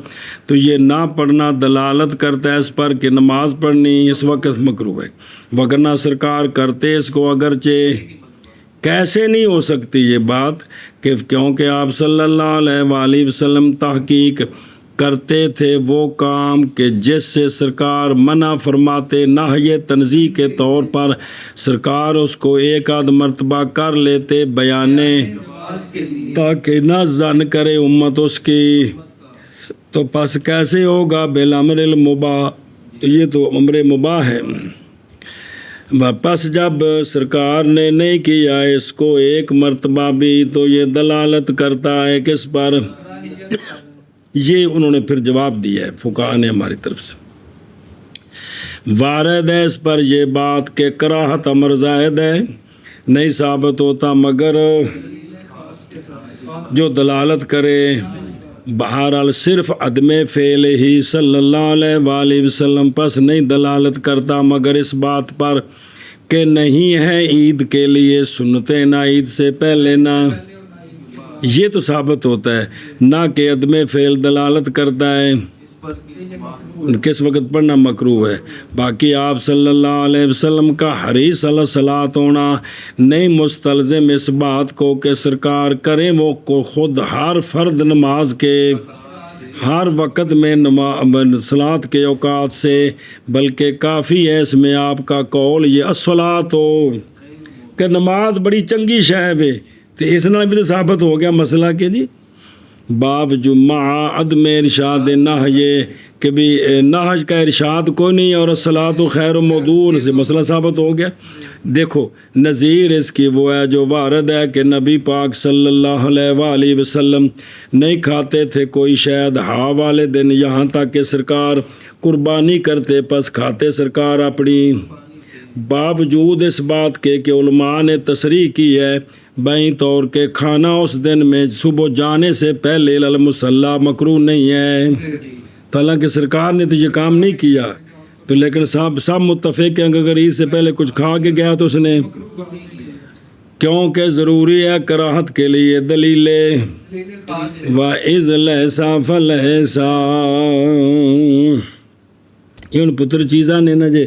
تو یہ نہ پڑھنا دلالت کرتا ہے اس پر کہ نماز پڑھنی اس وقت مکروہ ہے، وگرنہ سرکار کرتے اس کو اگرچہ کیسے نہیں ہو سکتی یہ بات کہ کیونکہ آپ صلی اللہ علیہ وآلہ وسلم تحقیق کرتے تھے وہ کام کہ جس سے سرکار منع فرماتے، نہی تنزیہ کے طور پر سرکار اس کو ایک آدھ مرتبہ کر لیتے بیانے تاکہ نہ زن کرے امت اس کی، تو پس کیسے ہوگا بالامر المباح، یہ تو امر مباح ہے۔ پس جب سرکار نے نہیں کیا اس کو ایک مرتبہ بھی تو یہ دلالت کرتا ہے کس پر، یہ انہوں نے پھر جواب دیا ہے فقہاء نے ہماری طرف سے۔ وارد ہے اس پر یہ بات کہ کراہت امر زائد ہے، نہیں ثابت ہوتا مگر جو دلالت کرے، بہرحال صرف عدم فعل ہی صلی اللہ علیہ وآلہ وسلم پس نہیں دلالت کرتا مگر اس بات پر کہ نہیں ہے عید کے لیے سنتیں نہ عید سے پہلے نہ، یہ تو ثابت ہوتا ہے، نہ کہ عدم فعل دلالت کرتا ہے کس وقت پڑھنا مکروہ ہے۔ باقی آپ صلی اللہ علیہ وسلم کا حریص علی الصلاۃ ہونا نہیں مستلزم اس بات کو کہ سرکار کریں وہ کو خود ہر فرد نماز کے ہر وقت میں صلاۃ کے اوقات سے، بلکہ کافی ہے اس میں آپ کا قول یہ الصلاۃ ہو کہ نماز بڑی چنگی شے ہے، تو اس نال بھی تو ثابت ہو گیا مسئلہ کہ جی باب جمع عدم ارشاد نہی کہ بھی نہج کا ارشاد کوئی نہیں اور الصلاۃ خیر موضوع سے مسئلہ ثابت ہو گیا۔ دیکھو نظیر اس کی وہ ہے جو وارد ہے کہ نبی پاک صلی اللہ علیہ وآلہ وسلم نہیں کھاتے تھے کوئی شاید ہا والے دن، یہاں تک کہ سرکار قربانی کرتے پس کھاتے سرکار اپنی، باوجود اس بات کے کہ علماء نے تصریح کی ہے بائیں طور کے کھانا اس دن میں صبح جانے سے پہلے المصلی مکروہ نہیں ہے، حالانکہ سرکار نے تو یہ کام نہیں کیا، تو لیکن سب متفق ہیں کہ اگر عید سے پہلے کچھ کھا کے گیا تو اس نے، کیونکہ ضروری ہے کراہت کے لیے دلیل وَإِذْ لَيْسَا فَلَيْسَا، یہ ان پتر چیزاں نے نا جے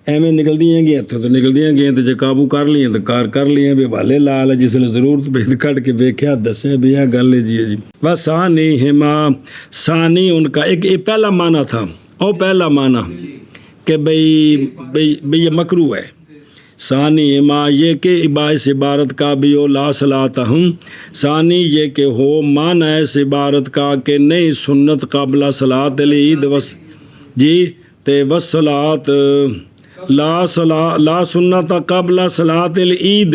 ایویں نکل دیاں گیا تو نکل دیاں گیا تو جے قابو کر لیے تو کار کر لیے بھی والے لال جس نے ضرورت پہ کٹ کے ویکھیا دسے بھی یہ گل ہے جی بس ثانی ہما، ثانی ان کا ایک پہلا معنی تھا، اور پہلا معنی کہ بھئی یہ مکروہ ہے، ثانی ہما یہ کہ باعث عبارت کا بھی ہو لا صلاۃ ہوں، ثانی یہ کہ ہو معنی اس عبارت کا کہ نہیں سنت قبل صلاۃ العید جی تے وصلاۃ لا سنت قبل صلاۃ العید،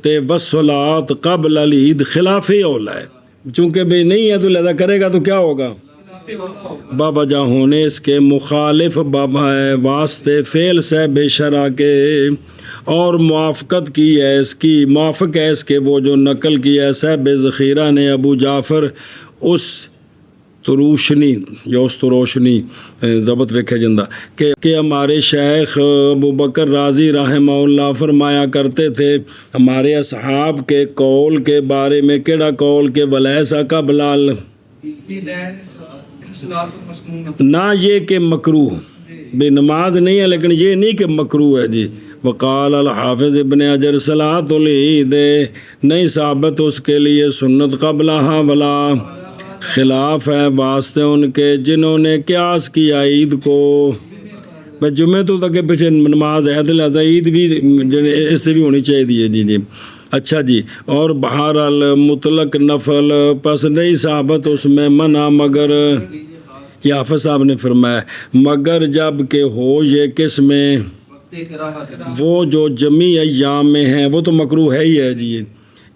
کرتے والصلاۃ قبل العید خلاف اولا ہے، چونکہ بھئی نہیں ہے تو لہذا کرے گا تو کیا ہوگا؟ بابا جا ہونے اس کے مخالف بابا ہے واسطے فعل سے بے شرع کے، اور موافقت کی ہے اس کی، موافق ہے اس کے وہ جو نقل کیا ہے صاحب ذخیرہ نے ابو جعفر اس تروشنی یا اس تروشنی ضبط ویکھے جندہ کہ ہمارے شیخ ابو بکر رازی رحمہ اللہ فرمایا کرتے تھے ہمارے اصحاب کے قول کے بارے میں، کیڑا قول کہ ولیسا کا بلال، نہ یہ کہ مکروہ بے نماز نہیں ہے، لیکن یہ نہیں کہ مکروہ ہے جی۔ وقال الحافظ ابن حجر صلاۃ العید، نہیں ثابت اس کے لیے سنت قبلہ ولا، خلاف ہے واسطے ان کے جنہوں نے قیاس کیا عید کو، جمعہ تو تک پیچھے نماز ہے لہذا عید بھی اس سے بھی ہونی چاہیے جی جی۔ اچھا جی، اور بہرحال مطلق نفل پس نہیں ثابت اس میں منع، مگر یہ حافظ صاحب نے فرمایا مگر جب کہ ہو یہ کس میں، وہ جو جمی ایام میں ہیں وہ تو مکروہ ہے ہی ہے جی۔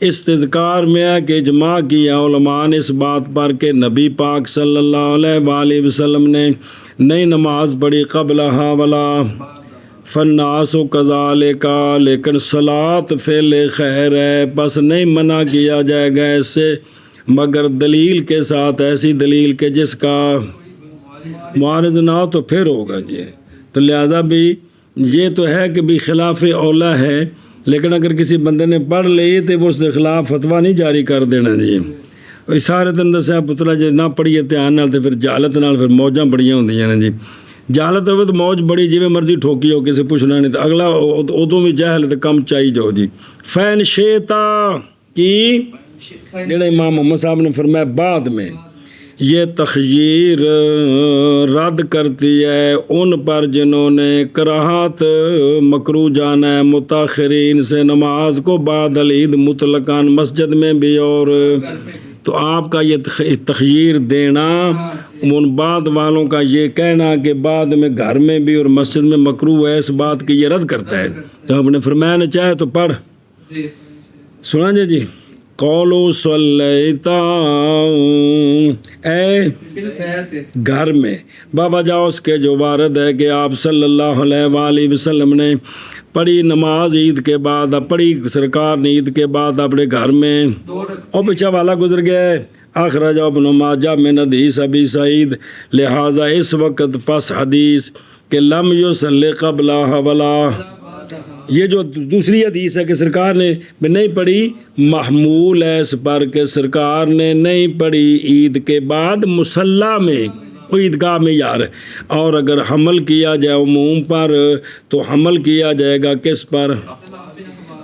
استذکار میں ہے کہ اجماع کیا علماء نے اس بات پر کہ نبی پاک صلی اللہ علیہ وآلہ وسلم نے نئی نماز پڑھی قبلہ ولا فالناس کذالک، لیکن صلاۃ فعل خیر ہے پس نہیں منع کیا جائے گا اس سے مگر دلیل کے ساتھ، ایسی دلیل کہ جس کا معارض نہ ہو تو پھر ہوگا جی۔ تو لہذا بھی یہ تو ہے کہ بھی خلاف اولا ہے، لیکن اگر کسی بندے نے پڑھ لی تو وہ اس کے خلاف فتویٰ نہیں جاری کر دینا جی۔ سارے دن دسیا پتلا جی نہ پڑھیے دھیان نال تو پھر جہالت نال پھر موجاں بڑیاں ہوندیاں نے جی۔ جہالت ہوئے تو موج بڑی جی مرضی ٹھوکی ہو کسی پوچھنا نہیں، تو اگلا ادوں بھی جہل تو کم چاہی جاؤ جی۔ فین شیتا کی جڑے امام محمد صاحب نے فرمایا بعد میں یہ تخییر رد کرتی ہے ان پر جنہوں نے کراہت مکروہ جانا ہے متاخرین سے نماز کو بعد العید مطلقاً مسجد میں بھی، اور تو آپ کا یہ تخییر دینا ان بعد والوں کا یہ کہنا کہ بعد میں گھر میں بھی اور مسجد میں مکروہ ہے اس بات کی یہ رد کرتا ہے۔ تو آپ نے فرمایا نہ چاہے تو پڑھ سنا جی۔ قولو صلیتا اے گھر میں، بابا جاؤ اس کے جو وارد ہے کہ آپ صلی اللہ علیہ وآلہ وسلم نے پڑھی نماز عید کے بعد، پڑھی سرکار نے عید کے بعد اپنے گھر میں، اور پیچھے والا گزر گیا ہے اخرج ابن ماجہ من حدیث ابی سعید، لہٰذا اس وقت پس حدیث کہ لم یصلی قبلہ ولا، یہ جو دوسری حدیث ہے کہ سرکار نے نہیں پڑھی محمول ہے اس پر کہ سرکار نے نہیں پڑھی عید کے بعد مصلی میں، عیدگاہ میں یار، اور اگر حمل کیا جائے عموم پر تو حمل کیا جائے گا کس پر،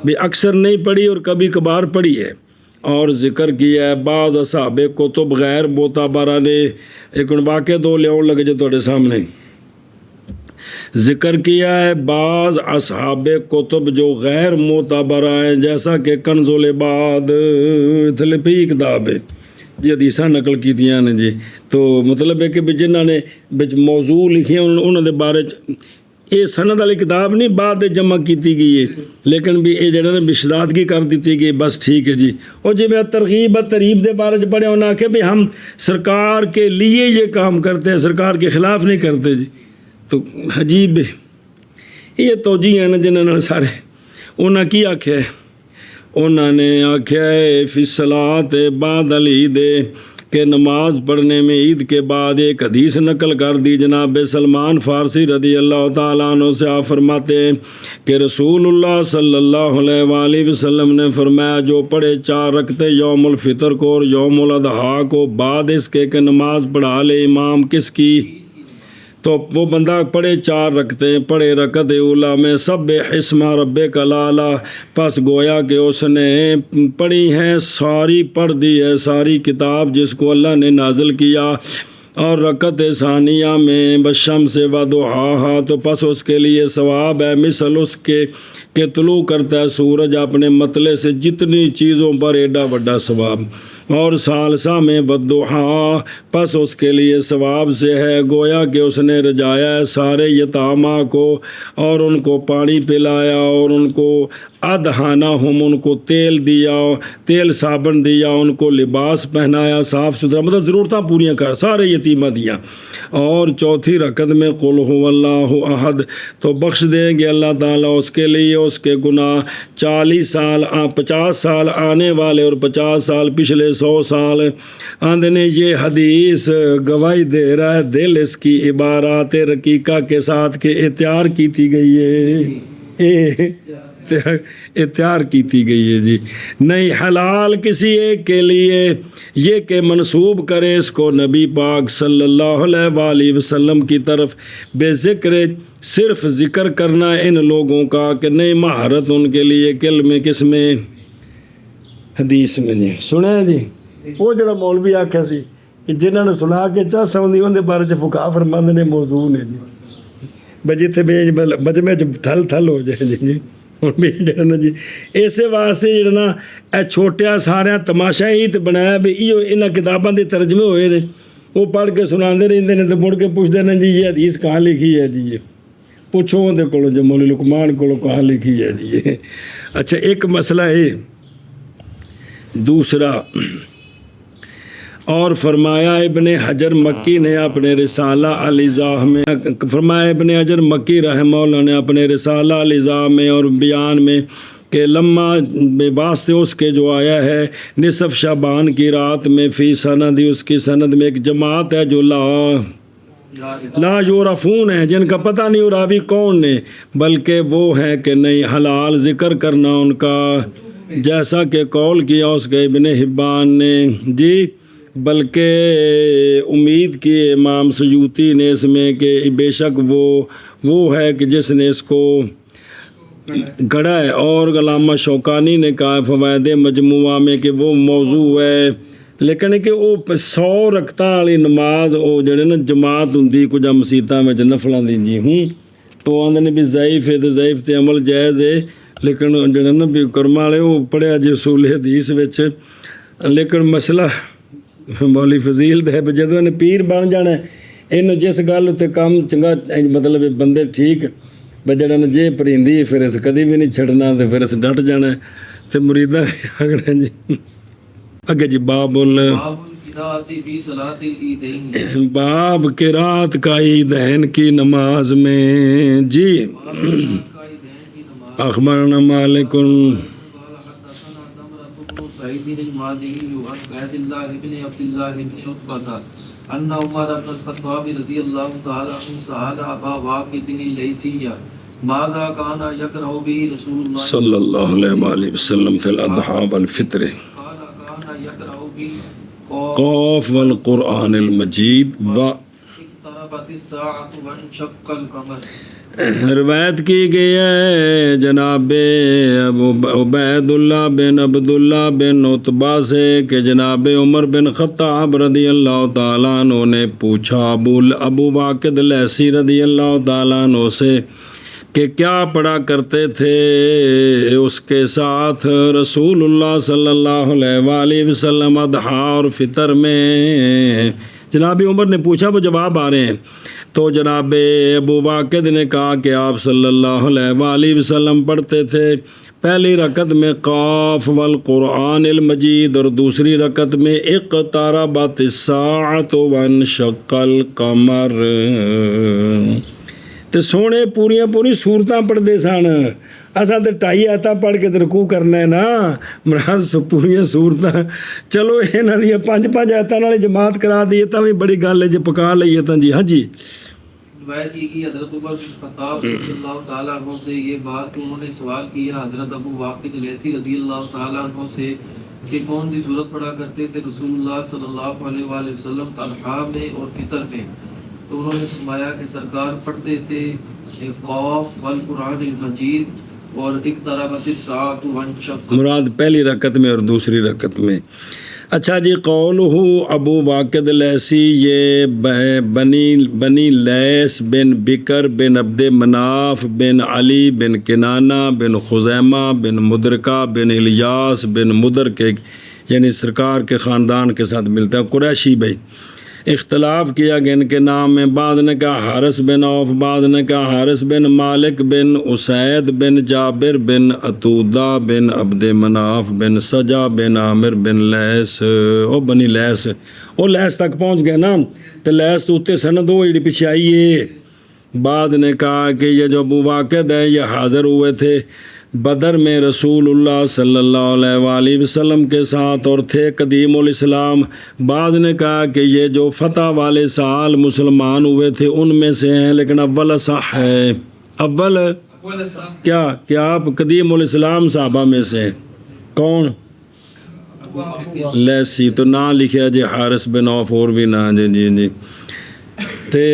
بھی اکثر نہیں پڑھی اور کبھی کبھار پڑھی ہے۔ اور ذکر کیا ہے بعض اصحاب کتب غیر معتبرہ نے، ایک واقعہ دو لے لگے جو تھوڑے سامنے ذکر کیا ہے بعض اصحاب کتب جو غیر معتبرہ ہیں، جیسا کہ کنز العباد تھلپی کتاب ہے جی، حدیثاں نقل کیتیاں نے جی، تو مطلب ہے کہ جنہاں نے موضوع لکھے انہوں نے بارے یہ سند والی کتاب نہیں بعد جمع کیتی گئی ہے، لیکن بھی یہ جڑا بشدادگی کر دیتی گئی بس ٹھیک ہے جی۔ اور جی میں ترغیب تریب دے بارے پڑھے انہاں کہ بھی ہم سرکار کے لیے یہ کام کرتے ہیں، سرکار کے خلاف نہیں کرتے جی، تو عجیب یہ توجیہ ہیں نا جنہوں نے سارے انہاں کی آکھیا ہے، انہوں نے آکھیا ہے فی الصلاۃ بعد العید کہ نماز پڑھنے میں عید کے بعد ایک حدیث نقل کر دی جناب سلمان فارسی رضی اللہ تعالیٰ عنہ سے، آپ فرماتے ہیں کہ رسول اللہ صلی اللہ علیہ وآلہ وسلم نے فرمایا جو پڑھے 4 رکعتیں یوم الفطر کو اور یوم الاضحیٰ کو بعد اس کے کہ نماز پڑھا لے امام کس کی، تو وہ بندہ پڑھے 4 رکعتیں، پڑھے رکعت اولا میں سبح اسم ربک الاعلی، پس گویا کہ اس نے پڑھی ہیں ساری پڑھ دی ہے ساری کتاب جس کو اللہ نے نازل کیا، اور رکعت ثانیہ میں والشمس وضحاہا، تو پس اس کے لیے ثواب ہے مثل اس کے کہ طلوع کرتا ہے سورج اپنے مطلع سے جتنی چیزوں پر ایڈا بڑا ثواب، اور ثالثہ میں والضحیٰ، پس اس کے لیے ثواب سے ہے گویا کہ اس نے رجایا ہے سارے یتامہ کو اور ان کو پانی پلایا اور ان کو ادہانہم، ان کو تیل دیا، تیل صابن دیا، ان کو لباس پہنایا صاف ستھرا، مطلب ضرورتیں پوریاں کر سارے یتیمہ دیا۔ اور چوتھی رکعت میں قل هو اللہ احد، تو بخش دیں گے اللہ تعالیٰ اس کے لیے اس کے گناہ 50 سال آنے والے اور 50 سال پچھلے 100 سال۔ آندھنے یہ حدیث گواہی دے رہا ہے دل اس کی عبارات رقیقہ کے ساتھ کہ اختیار کی تھی گئی ہے، اختیار کی تھی گئی ہے جی، نہیں حلال کسی ایک کے لیے یہ کہ منسوب کرے اس کو نبی پاک صلی اللہ علیہ وآلہ وسلم کی طرف، بے ذکر صرف ذکر کرنا ان لوگوں کا کہ نہیں مہارت ان کے لیے کلمے کس میں، حدیث میں جی سنیں جی۔ وہ جڑا مولوی آکھا سی کہ جنہوں نے سنا کے چاہ سوندی ان دے بارے چ فقہا فرماندے نے موضوع نے جی، بجی تے مجمع تھل تھل ہو جائے جی جی اسے واسطے جڑا نا اے چھوٹیا سارا تماشا ہی تے بنایا بھی ایو انہاں کتاباں دے ترجمے ہوئے نے، وہ پڑھ کے سناندے رہندے نے تے مڑ کے پوچھدے نے جی یہ حدیث کہاں لکھی ہے جی، یہ پوچھو دے کولوں جو مولوی لقمان کولوں کہاں لکھی ہے جی۔ اچھا ایک مسئلہ ہے دوسرا، اور فرمایا ابن حجر مکی نے اپنے رسالہ الاضاء میں، فرمایا ابن حجر مکی رحمہ اللہ نے اپنے رسالہ الاضاء میں اور بیان میں کہ لما بے واسطے اس کے جو آیا ہے نصف شعبان کی رات میں فی سند، اس کی سند میں ایک جماعت ہے جو لا یورفون ہے، جن کا پتہ نہیں راوی کون نے، بلکہ وہ ہے کہ نہیں حلال ذکر کرنا ان کا، جیسا کہ قول کیا اس کے ابن حبان نے جی، بلکہ امید کی امام سیوطی نے اس میں کہ بے شک وہ ہے کہ جس نے اس کو گڑھا ہے، اور علامہ شوکانی نے کہا فوائد مجموعہ میں کہ وہ موضوع ہے، لیکن کہ وہ 100 رکعتاں والی نماز وہ جڑے نا جماعت ہوندی کچھ مسیتاں میں نفلاں دی جی تو آندے نے بھی ضعیف ہے تے ضعیف تے عمل جائز ہے، لیکن جڑے نا بھی کرم والے وہ پڑھیا جی اصول حدیث وچ، لیکن مسئلہ مولی فضیل دے جدوں نے پیر بن جانا ان جس گل تے کام چنگا مطلب بندے ٹھیک بجڑا نے جے پریندی پھر اس کدی بھی نہیں چھڑنا تے پھر اس ڈٹ جانا تے مریداں اگڑے جی اگے جی باب باب قرات کا عیدین کی نماز میں جی، اخبرنا مالک سعيد المازني وعبد الله بن عبد الله بن عتبة أن عمر بن الخطاب رضي الله تعالى عنه سأل أبا واقد الليثي ماذا كان يقرأ به رسول الله صلى الله عليه وآله وسلم في الأضحى والفطر، قال كان يقرأ به قاف والقرآن المجيد اقتربت الساعة وانشق القمر۔ روایت کی گئی ہے جناب عبید اللہ بن عبداللہ بن عتبہ سے کہ جناب عمر بن خطاب رضی اللہ تعالیٰ عنہ نے پوچھا ابو واقد لیثی رضی اللہ تعالیٰ عنہ سے کہ کیا پڑھا کرتے تھے اس کے ساتھ رسول اللہ صلی اللہ علیہ وآلہ وسلم اضحیٰ اور فطر میں۔ جناب عمر نے پوچھا، وہ جواب آ رہے ہیں، تو جناب ابو واقد نے کہا کہ آپ صلی اللہ علیہ وآلہ وسلم پڑھتے تھے پہلی رکعت میں قاف والقرآن المجید اور دوسری رکعت میں اقتربت الساعۃ وانشق القمر، تے سونے پوری صورتاں پڑھتے سن، اساں تے 2.5 آیتاں پڑھ کے رکوع کرنا ہے نا، مراد پوری صورتاں، چلو انہاں دی 5 آیتاں نال جماعت کرا دیے تاں بھی بڑی گل ہے جے پکا لئیے تاں جی۔ ہاں جی روایت کی کہ حضرت عمر بن خطاب رضی اللہ تعالیٰ عنہ سے یہ بات کہ انہوں نے سوال کیا حضرت ابو واقد لیثی رضی اللہ تعالیٰ عنہ سے کہ کون سی صورت پڑھا کرتے تھے رسول اللہ صلی اللہ علیہ وآلہ وسلم اضحیٰ میں اور فطر میں، تو انہوں نے فرمایا کہ سرکار پڑھتے تھے قاف والقرآن المجید اور اقتربت الساعۃ وانشق، مراد پہلی رکعت میں اور دوسری رکعت میں۔ اچھا جی، قولہ ابو واقد لیسی، یہ بنی لیس بن بکر بن عبد مناف بن علی بن کنانہ بن خزیمہ بن مدرکہ بن الیاس بن مدر کے یعنی سرکار کے خاندان کے ساتھ ملتا ہے، قریشی بھائی۔ اختلاف کیا گیا ان کے نام میں، بعض نے کہا حارث بن عوف، بعض نے کہا حارث بن مالک بن اسید بن جابر بن عتودہ بن عبد مناف بن سجا بن عامر بن لیس، او بنی لیس، او لیس تک پہنچ گئے نا، تو لیس تو اتنے سند ہو جی پیچھے آئیے۔ بعض نے کہا کہ یہ جو ابو واقد ہے یہ حاضر ہوئے تھے بدر میں رسول اللہ صلی اللہ علیہ وآلہ وسلم کے ساتھ اور تھے قدیم الاسلام۔ بعض نے کہا کہ یہ جو فتح والے سال مسلمان ہوئے تھے ان میں سے ہیں، لیکن اول صح ہے، اول کیا آپ قدیم الاسلام صحابہ میں سے ہیں؟ کون؟ لیسی، تو نہ لکھا جی حارث بن عوف اور بھی نہ جی تھے۔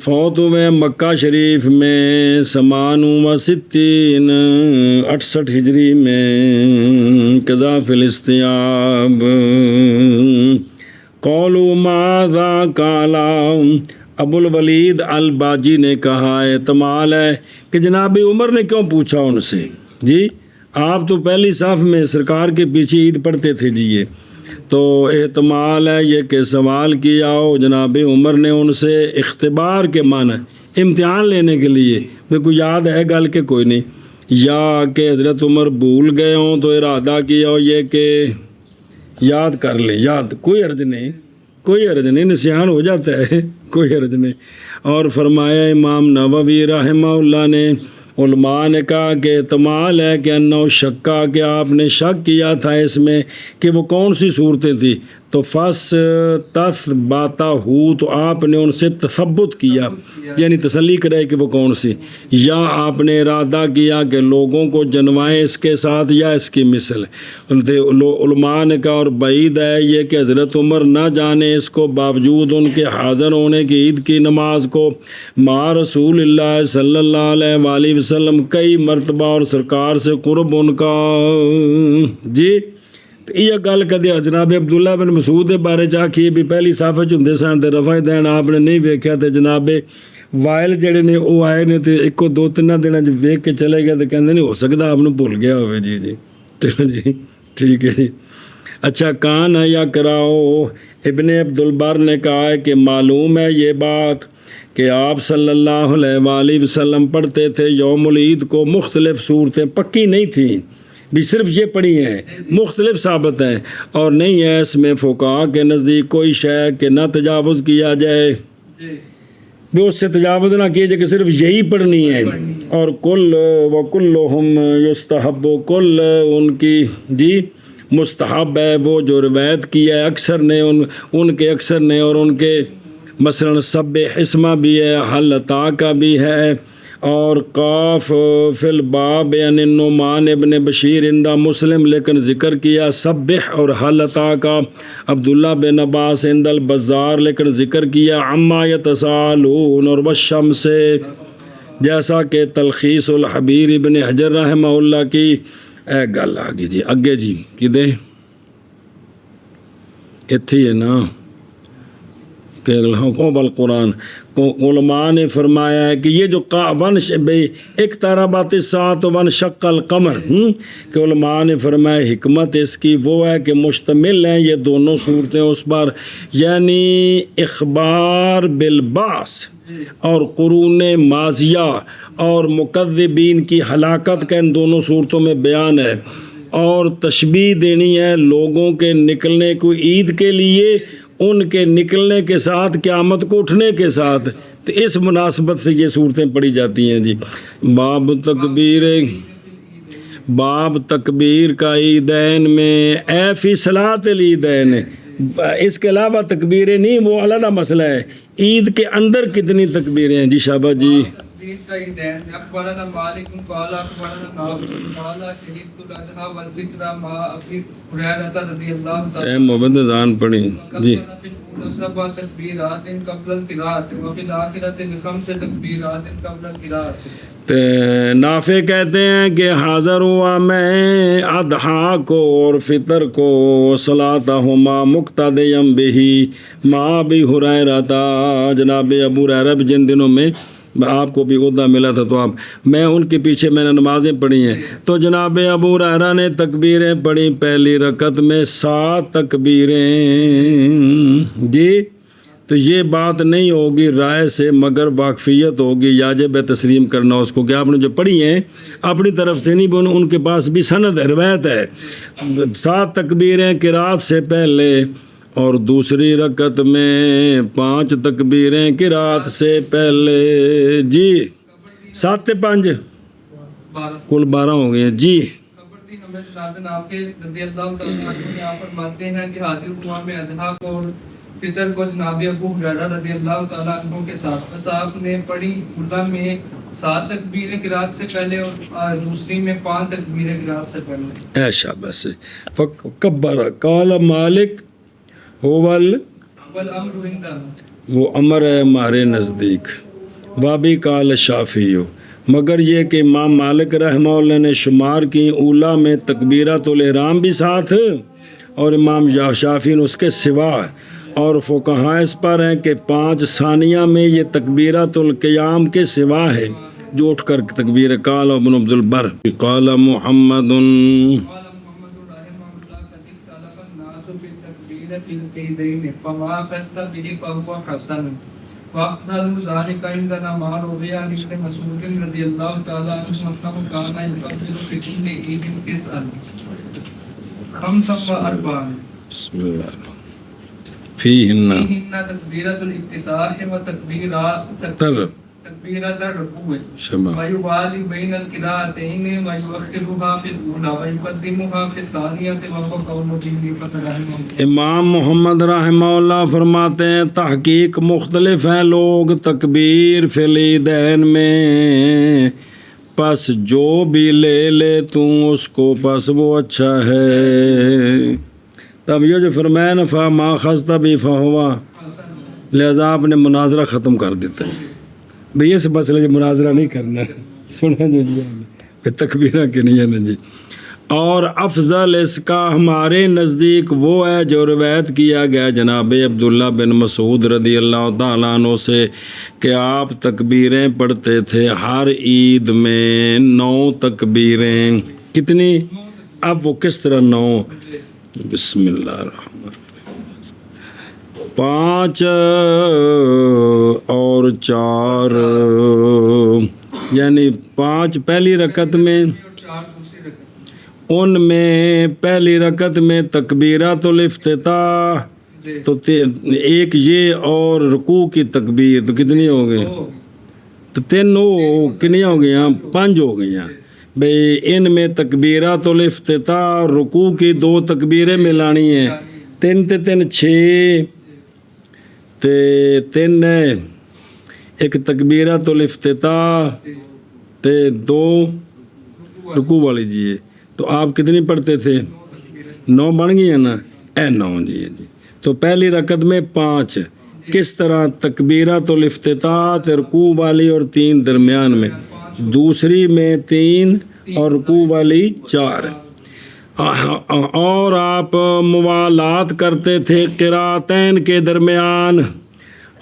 فوت ہوئے مکہ شریف میں 68 ہجری میں، قضا فلسطیاب۔ قولوا ماذا قال، ابو الولید الباجی نے کہا احتمال ہے کہ جناب عمر نے کیوں پوچھا ان سے، جی آپ تو پہلی صف میں سرکار کے پیچھے عید پڑھتے تھے جی، یہ تو احتمال ہے یہ کہ سوال کیا ہو جناب عمر نے ان سے، اختبار کے معنی امتحان لینے کے لیے، میرے کو یاد ہے گل کہ کوئی نہیں، یا کہ حضرت عمر بھول گئے ہوں تو ارادہ کیا ہو یہ کہ یاد کر لیں، یاد کوئی حرج نہیں، کوئی حرج نہیں، نسیان ہو جاتا ہے، کوئی حرج نہیں۔ اور فرمایا امام نووی رحمہ اللہ نے، علماء نے کہا کہ احتمال ہے کہ انہو شکا، کہ آپ نے شک کیا تھا اس میں کہ وہ کون سی صورتیں تھیں، تو تثبتا ہو، تو آپ نے ان سے تثبت کیا یعنی تسلی کرے کہ وہ کون سی، یا آپ نے ارادہ کیا کہ لوگوں کو جنوائیں اس کے ساتھ یا اس کی مثل۔ علماء نے کہا اور بعید ہے یہ کہ حضرت عمر نہ جانے اس کو، باوجود ان کے حاضر ہونے کی عید کی نماز کو مع رسول اللہ صلی اللہ علیہ وآلہ وسلم کئی مرتبہ، اور سرکار سے قرب ان کا جی۔ یہ گل کدی جناب عبداللہ بن مسعود کے بارے چاہیے بھی پہلی صف ہوں سن تے رفع دین آپ نے نہیں ویکھیا، تے جناب وائل جڑے نے وہ آئے نے تے ایک دو تین دنوں ویکھ کے چلے گئے، تو کہندے نہیں ہو سکتا آپ نے بھول گیا ہوئے جی چلو جی ٹھیک ہے جی۔ اچھا کان ہے یا کراؤ، ابن عبد البر نے کہا ہے کہ معلوم ہے یہ بات کہ آپ صلی اللہ علیہ وآلہ وسلم پڑھتے تھے یوم العید کو مختلف صورتیں، پکی نہیں تھیں بھی صرف یہ پڑھی ہیں، مختلف ثابت ہیں، اور نہیں ہے اس میں فقہاء کے نزدیک کوئی شے کہ نہ تجاوز کیا جائے، بھی اس سے تجاوز نہ کیے جائے کہ صرف یہی پڑھنی ہے۔ اور کل وکلہم یستحب، کل ان کی جی مستحب ہے، وہ جو روایت کی ہے اکثر نے ان کے اکثر نے، اور ان کے مثلا سبح اسمہ بھی ہے، حل عطا کا بھی ہے، اور قاف فی الباب یعنی نعمان ابن بشیر عندہ مسلم، لیکن ذکر کیا سبح اور حل عطا کا، عبداللہ بن عباس عند البزار، لیکن ذکر کیا عما یتساءلون اور والشمس سے، جیسا کہ تلخیص الحبیر ابن حجر رحمہ اللہ کی گل آگی جی اگے جی کدے اتھی ہے نا کہ بالقرآن علماء نے فرمایا ہے کہ یہ جو ایک طربات الساعۃ وانشق القمر، کہ علماء نے فرمایا حکمت اس کی وہ ہے کہ مشتمل ہیں یہ دونوں صورتیں اس پر، یعنی اخبار بالبعث اور قرون ماضیہ اور مکذبین کی ہلاکت کا ان دونوں صورتوں میں بیان ہے، اور تشبیہ دینی ہے لوگوں کے نکلنے کو عید کے لیے ان کے نکلنے کے ساتھ، قیامت کو اٹھنے کے ساتھ، تو اس مناسبت سے یہ صورتیں پڑھی جاتی ہیں جی۔ باب تکبیر کا عیدین میں، اے فی صلاۃ العیدین، اس کے علاوہ تکبیریں نہیں، وہ علیحدہ مسئلہ ہے، عید کے اندر کتنی تکبیریں ہیں جی شابہ جی۔ اخبرنا مالک قال اخبرنا نافع قال شهدت الاضحى والفطر مع ابي هريره رضي الله عنه محمدان پڑھی جی۔ سبع تكبيرات قبل القراءة وفي الآخرة بخمس تكبيرات قبل القراءة۔ نافع کہتے ہیں کہ حاضر ہوا میں اضحیٰ کو اور فطر کو صلاتہما مقتدیم بہی مع ابی ہریرہ تھا، جناب ابو ہریرہ بھی جن دنوں میں آپ کو بھی عہدہ ملا تھا تو میں ان کے پیچھے میں نے نمازیں پڑھی ہیں، تو جناب ابو ہریرہ نے تکبیریں پڑھی پہلی رکعت میں 7 تکبیریں جی۔ تو یہ بات نہیں ہوگی رائے سے مگر واقفیت ہوگی، یاجب تسلیم کرنا اس کو کہ آپ نے جو پڑھی ہیں اپنی طرف سے نہیں، ان کے پاس بھی سند ہے، روایت ہے۔ 7 تکبیریں قرات سے پہلے اور دوسری رکعت میں 5 تکبیریں قرات سے پہلے جی۔ 7 سے 5 کل 12 ہو گئے جی۔ ہمیں جناب نافع رضی اللہ تعالیٰ عنہ یہاں فرماتے ہیں کہ حاضر ہوا میں اضحیٰ کو فطر کو جناب ابو ہریرہ رضی اللہ تعالیٰ عنہ کے ساتھ صاحب نے پڑھی، اردو میں 7 تکبیریں قرات سے پہلے اور دوسری میں 5 تکبیریں قرات سے پہلے۔ اے شاباش۔ فکبر قال مالک والامر عندنا، وہ امر ہے ہمارے نزدیک، وابی قال شافعی، مگر یہ کہ امام مالک رحمہ اللہ نے شمار کی اولا میں تکبیرۃ الاحرام بھی ساتھ اور امام شافعی نے اس کے سوا، اور فقہاء اس پر ہیں کہ 5 ثانیہ میں یہ تکبیرۃ القیام کے سوا ہے جو اٹھ کر تکبیر۔ قال ابن عبد البر قال محمد فما فست به فهو حسن وأفضل ذلك عندنا ما روي عن ابن مسعود رضي الله تعالى عنه أنه كان يكبر في كل عيد 45 بسم اللہ فیہن تکبیرۃ الافتتاح وتکبیرۃ الرکوع شمع ويوالي بين القراءتين ويؤخرها في الأولى ويقدمها في الثانية وهو قول ابن فتح۔ امام محمد رحمہ اللہ فرماتے ہیں تحقیق مختلف ہیں لوگ تکبیر فی العیدین میں، پس جو بھی لے لے تو اس کو پس وہ اچھا ہے۔ تب یہ جو فرمایا نا فما خست بھی فہوا، لہذا آپ نے مناظرہ ختم کر دیتا ہے بھئی اس مسئلے جو مناظرہ نہیں کرنا ہے، سنا جو جی تکبیرہ کے نہیں ہے نا جی۔ اور افضل اس کا ہمارے نزدیک وہ ہے جو روایت کیا گیا جناب عبداللہ بن مسعود رضی اللہ تعالیٰ عنہ سے کہ آپ تکبیریں پڑھتے تھے ہر عید میں 9 تکبیریں۔ کتنی؟ اب وہ کس طرح 9؟ بسم اللہ الرحمن الرحیم، 5 اور 4 یعنی 5 پہلی رکعت میں، ان میں پہلی رکعت میں تکبیرۃ الافتتاح تو ایک یہ اور رکوع کی تکبیر، تو کتنی ہو گئی؟ تو 3 کنی ہو گئی؟ 5 ہو گئی بھئی۔ ان میں تکبیرۃ الافتتاح رکوع کی 2 تکبیریں ملانی ہیں، 3 تے 3 6 تے 3 ایک تکبیرۃ الافتتاح تے 2 رکوع والی جی۔ تو آپ کتنی پڑھتے تھے؟ 9 بن گئی ہیں نا، 9 جی۔ تو پہلی رکعت میں 5 کس طرح؟ تکبیرۃ الافتتاح رکوع والی اور 3 درمیان میں، دوسری میں 3 اور رکوع والی 4۔ اور آپ موالات کرتے تھے قراتین کے درمیان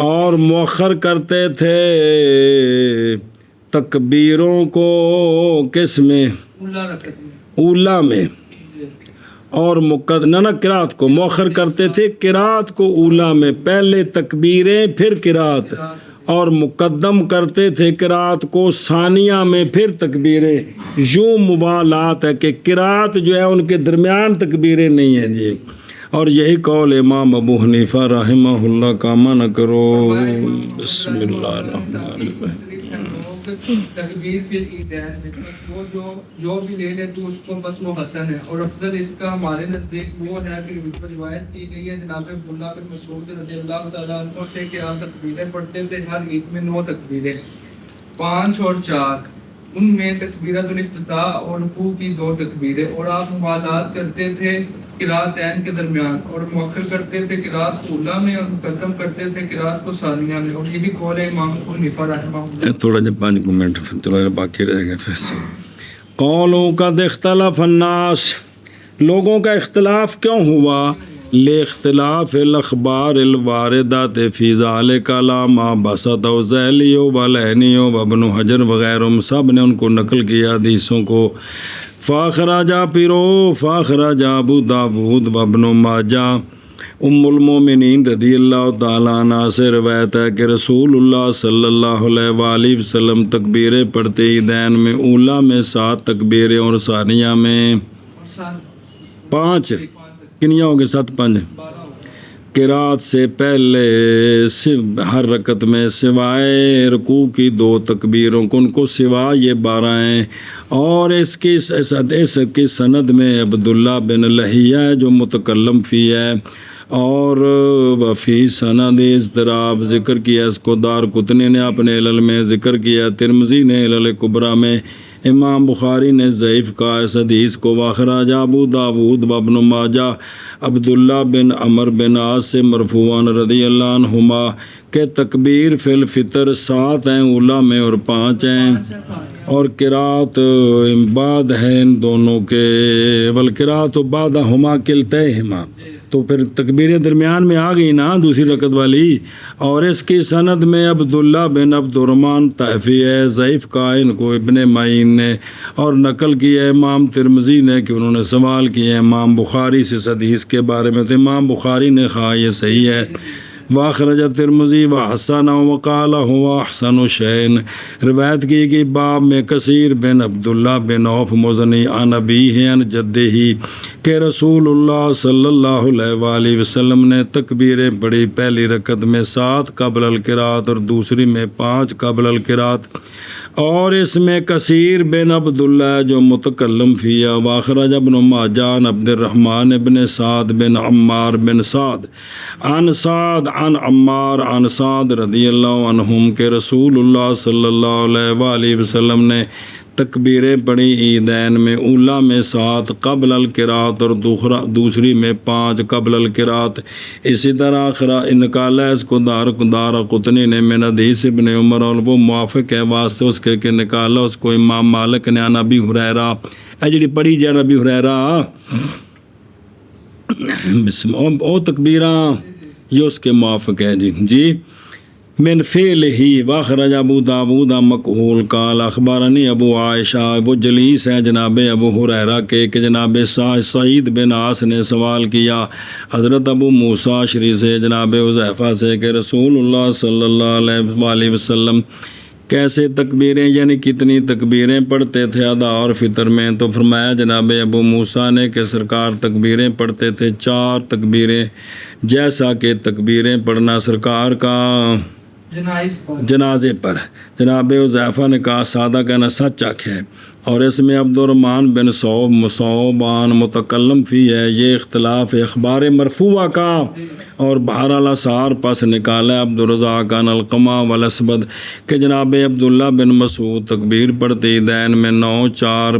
اور مؤخر کرتے تھے تکبیروں کو کس میں؟ اولا میں، اور نہ قرات کو مؤخر کرتے تھے، قرات کو اولا میں، پہلے تکبیریں پھر قرات، اور مقدم کرتے تھے قرات کو ثانیہ میں پھر تکبیریں۔ یوں موالات ہے کہ قرات جو ہے ان کے درمیان تکبیریں نہیں ہیں جی۔ اور یہی قول امام ابو حنیفہ رحمہ اللہ کا منع کرو۔ بسم اللہ الرحمن الرحیم۔ تکبیر فی العیدین میں بس وہ جو بھی لے لے تو اس کو بس وہ حسن ہے، اور افضل اس کا ہمارے نزدیک وہ ہے کہ روایت کی گئی ہے جناب عبداللہ بن مسعود رضی اللہ تعالیٰ عنہ سے کہ آپ تکبیریں پڑھتے تھے ہر عید میں 9 تکبیریں، 5 اور 4، ان میں تکبیرۃ الافتتاح اور رکوع کی 2 تکبیریں، اور آپ موالات کرتے تھے قراءت عین کے درمیان، اور مؤخر کرتے تھے قراءت کو اولیٰ میں اور مقدم کرتے تھے قراءت کو ثانیہ میں، اور یہی قول ہے امام ابو حنیفہ رحمہ اللہ۔ تھوڑا جب 5 منٹ تھوڑا باقی رہ گئے پھر سے۔ قولوں قد اختلف الناس، لوگوں کا اختلاف کیوں ہوا؟ لاختلاف الاخبار الواردات فی ذالک لا ما بسط ذیلی و بلینی و ابن حجر وغیرہ، سب نے ان کو نقل کیا حدیثوں کو۔ فاخراجہ فاخراجہ ابو داود و ابن ماجہ، ام المومنین رضی اللہ تعالیٰ عنہ سے روایت ہے کہ رسول اللہ صلی اللہ علیہ وآلہ وسلم تکبیریں پڑھتے عیدین میں اولیٰ میں 7 تکبیریں اور ثانیہ میں 5، کنیا ہو گئے 7 5، قرات سے پہلے ہر رکعت میں سوائے رکوع کی 2 تکبیروں کو، ان کو سوا یہ 12 ہیں۔ اور اس کی سند میں عبداللہ بن لہیہ ہے جو متکلم فی ہے، اور وفی سند اضطراب ذکر کیا، اس کو دارقطنی نے اپنے علل میں ذکر کیا، ترمذی نے علل کبریٰ میں، امام بخاری نے ضعیف کہا اس حدیث کو۔ واخراج ابو داود و ابن ماجہ عبداللہ بن عمر بن عاص سے مرفوعاً رضی اللہ عنہما کہ تکبیر فی الفطر 7 ہیں اولیٰ میں اور 5 ہیں، اور قرات بعد ہے ان دونوں کے، والقرات بعدہما کلتیہما، تو پھر تکبیر درمیان میں آ گئی نا دوسری رکعت والی۔ اور اس کی سند میں عبداللہ بن عبد الرحمن طائفی ہے، ضعیف کہا ان کو ابن معین نے، اور نقل کیا امام ترمذی نے کہ انہوں نے سوال کیا امام بخاری سے اس حدیث کے بارے میں، تو امام بخاری نے کہا یہ صحیح ہے۔ واخرج ترمذی وحسن وقال هو احسن شیء، روایت کی گئی باب میں کثیر بن عبداللہ بن عوف مزنی عن ابیہ عن جدہ کہ رسول اللہ صلی اللہ علیہ وآلہ وسلم نے تکبیریں پڑھی، پہلی رکعت میں 7 قبل القرات اور دوسری میں 5 قبل القرات، اور اس میں کثیر بن عبداللہ جو متکلم فیہ۔ واخرج ابن ماجہ عن عبد الرحمن بن سعد بن عمار بن سعد عن سعد عن عمار عن سعد رضی اللہ عنہم کہ رسول اللہ صلی اللہ علیہ وآلہ وسلم نے تکبیریں پڑھی عیدین میں، اولیٰ میں 7 قبل القرات اور دوسری میں 5 قبل القرات۔ اسی طرح نکالا اس کو دارقطنی نے من حدیث ابن عمر، اور وہ موافق ہے واسطے اس کے کہ نکالا اس کو امام مالک نے عن ابی ہریرہ، اے جڑی پڑھی جان ابی ہریرہ او تکبیراں یہ اس کے موافق ہے جی من فعلہ۔ واخرج ابو داود مقہول قال اخبرنی ابو عائشہ، وہ جلیس ہیں جناب ابو ہریرہ کے کہ جناب سعید بن عاص نے سوال کیا حضرت ابو موسیٰ اشعری سے جناب حذیفہ سے کہ رسول اللہ صلی اللہ علیہ وآلہ وسلم کیسے تکبیریں یعنی کتنی تکبیریں پڑھتے تھے ادا اور فطر میں؟ تو فرمایا جناب ابو موسیٰ نے کہ سرکار تکبیریں پڑھتے تھے 4 تکبیریں، جیسا کہ تکبیریں پڑھنا سرکار کا جنازے پر۔ جناب حذیفہ نے کہا سادہ کہنا سچ آکھے، اور اس میں عبد الرحمن بن صوبان متکلم فی ہے، یہ اختلاف اخبار مرفوعہ کا، اور بہرحال اثار پس نکالا عبد الرزاق عن القمہ والاسبد کہ جناب عبداللہ بن مسعود تکبیر پڑھتے عیدین میں 9 4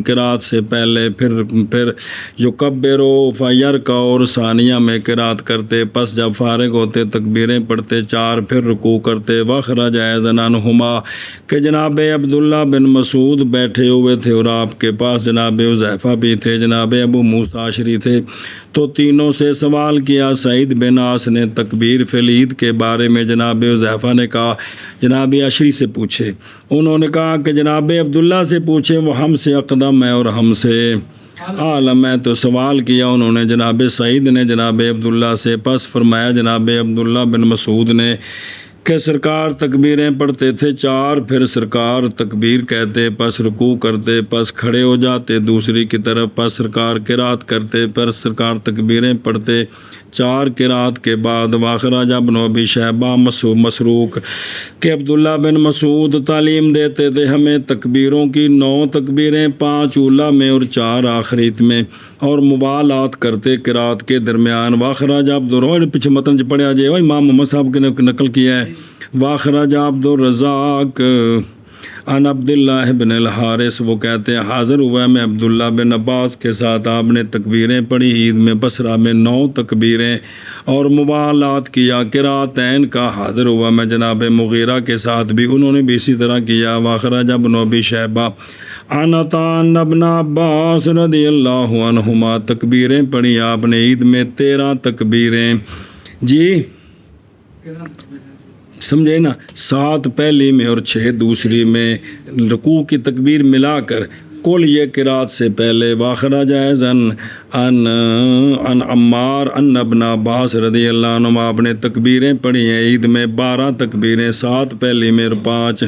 قرات سے پہلے، پھر یکبرو فیرکع اور ثانیہ میں قرات کرتے، پس جب فارغ ہوتے تکبیریں پڑھتے 4، پھر رکوع کرتے۔ واخرج ایضاً عنہما کہ جناب عبداللہ بن مسعود بیٹھے ہوئے تھے اور آپ کے پاس جناب حذیفہ بھی تھے، جناب ابو موسیٰ اشعری تھے، تو تینوں سے سوال کیا۔ سعید بن عاص نے تکبیر فی العید کے بارے میں جناب حذیفہ نے کہا جناب اشعری سے پوچھے، انہوں نے کہا کہ جناب عبداللہ سے پوچھے، وہ ہم سے اقدم ہے اور ہم سے عالم ہے۔ تو سوال کیا انہوں نے جناب سعید نے جناب عبداللہ سے، پس فرمایا جناب عبداللہ بن مسعود نے کہ سرکار تکبیریں پڑھتے تھے 4، پھر سرکار تکبیر کہتے، پس رکوع کرتے، پس کھڑے ہو جاتے دوسری کی طرف، پس سرکار قرات کرتے، پھر سرکار تکبیریں پڑھتے 4 قرات کے بعد۔ واخرج ابن ابی شیبہ مسروق کہ عبداللہ بن مسعود تعلیم دیتے تھے ہمیں تکبیروں کی 9 تکبیریں، 5 اولیٰ میں اور 4 آخریت میں، اور موالات کرتے قرات کے درمیان۔ واخرج عبدالرحمن پیچھے متن پڑھا جائے امام محمد صاحب کے نقل کیا ہے۔ واخرج عبد الرزاق ان عبداللہ بن الحارث وہ کہتے ہیں حاضر ہوا میں عبداللہ بن عباس کے ساتھ، آپ نے تکبیریں پڑھی عید میں بصرہ میں 9 تکبیریں اور موالات کیا، قراتین کا حاضر ہوا میں جناب مغیرہ کے ساتھ بھی، انہوں نے بھی اسی طرح کیا۔ واخرج ابن ابی شیبہ عن عطاء ابن عباس رضی اللہ عنہما، تکبیریں پڑھی آپ نے عید میں 13 تکبیریں، جی سمجھے نا، 7 پہلی میں اور 6 دوسری میں، رکوع کی تکبیر ملا کر کل یہ قرات سے پہلے۔ واخرج ایضاً عن عمار ان ابن عباس رضی اللہ عنہما، آپ نے تکبیریں پڑھی ہیں عید میں 12 تکبیریں، 7 پہلی میں اور 5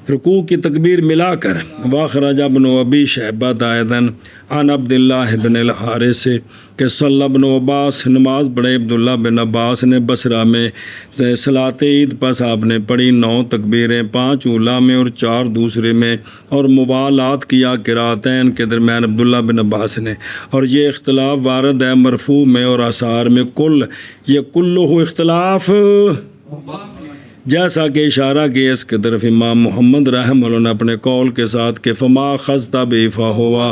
رکوع کی تکبیر ملا کر۔ واخرج ابن ابی شیبہ ایضاً عن عبداللہ بن الحارث کہ صلی ابن عباس، نماز پڑھے عبداللہ بن عباس نے بصرہ میں صلاۃ عید، پس آپ نے پڑھی 9 تکبیریں، 5 اولیٰ میں اور 4 دوسرے میں، اور موالات کیا قراتین کے درمیان عبداللہ بن عباس نے۔ اور یہ اختلاف وارد ہے مرفوع میں اور آثار میں، یہ کلہ اختلاف جیسا کہ اشارہ کیا اس کی طرف امام محمد رحمہ اللہ نے اپنے قول کے ساتھ کہ فما خذت به فہوا،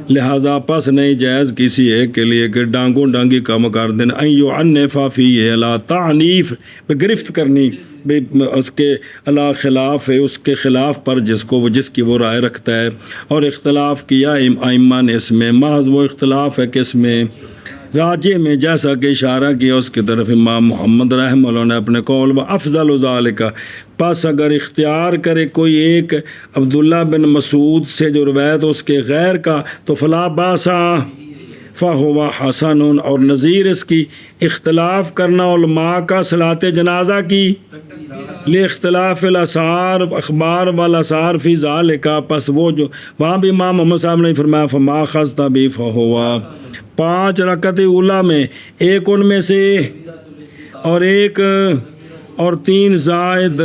لہذا پس نہیں جائز کسی ایک کے لیے کہ ڈانگوں ڈانگی کم کر دیں، ان یعنف فیہ لا تعنیف، گرفت کرنی اس کے علا خلاف ہے، اس کے خلاف پر جس کی وہ رائے رکھتا ہے۔ اور اختلاف کیا ائمہ نے اس میں، محض وہ اختلاف ہے کہ اس میں راجے میں، جیسا کہ اشارہ کیا اس کی طرف امام محمد رحمہ اللہ نے اپنے قول و افضل ذالک، پس اگر اختیار کرے کوئی ایک عبداللہ بن مسعود سے جو روایت اس کے غیر کا تو فلا باسا فہو حسن، اور نظیر اس کی اختلاف کرنا علماء کا صلاۃ جنازہ کی لاختلاف الاثار اخبار والاثار فی ذالک، پس وہ جو وہاں بھی امام محمد صاحب نے فرمایا فما خذت به فہو، 5 رکعت اولیٰ میں ایک ان میں سے اور 3 زائد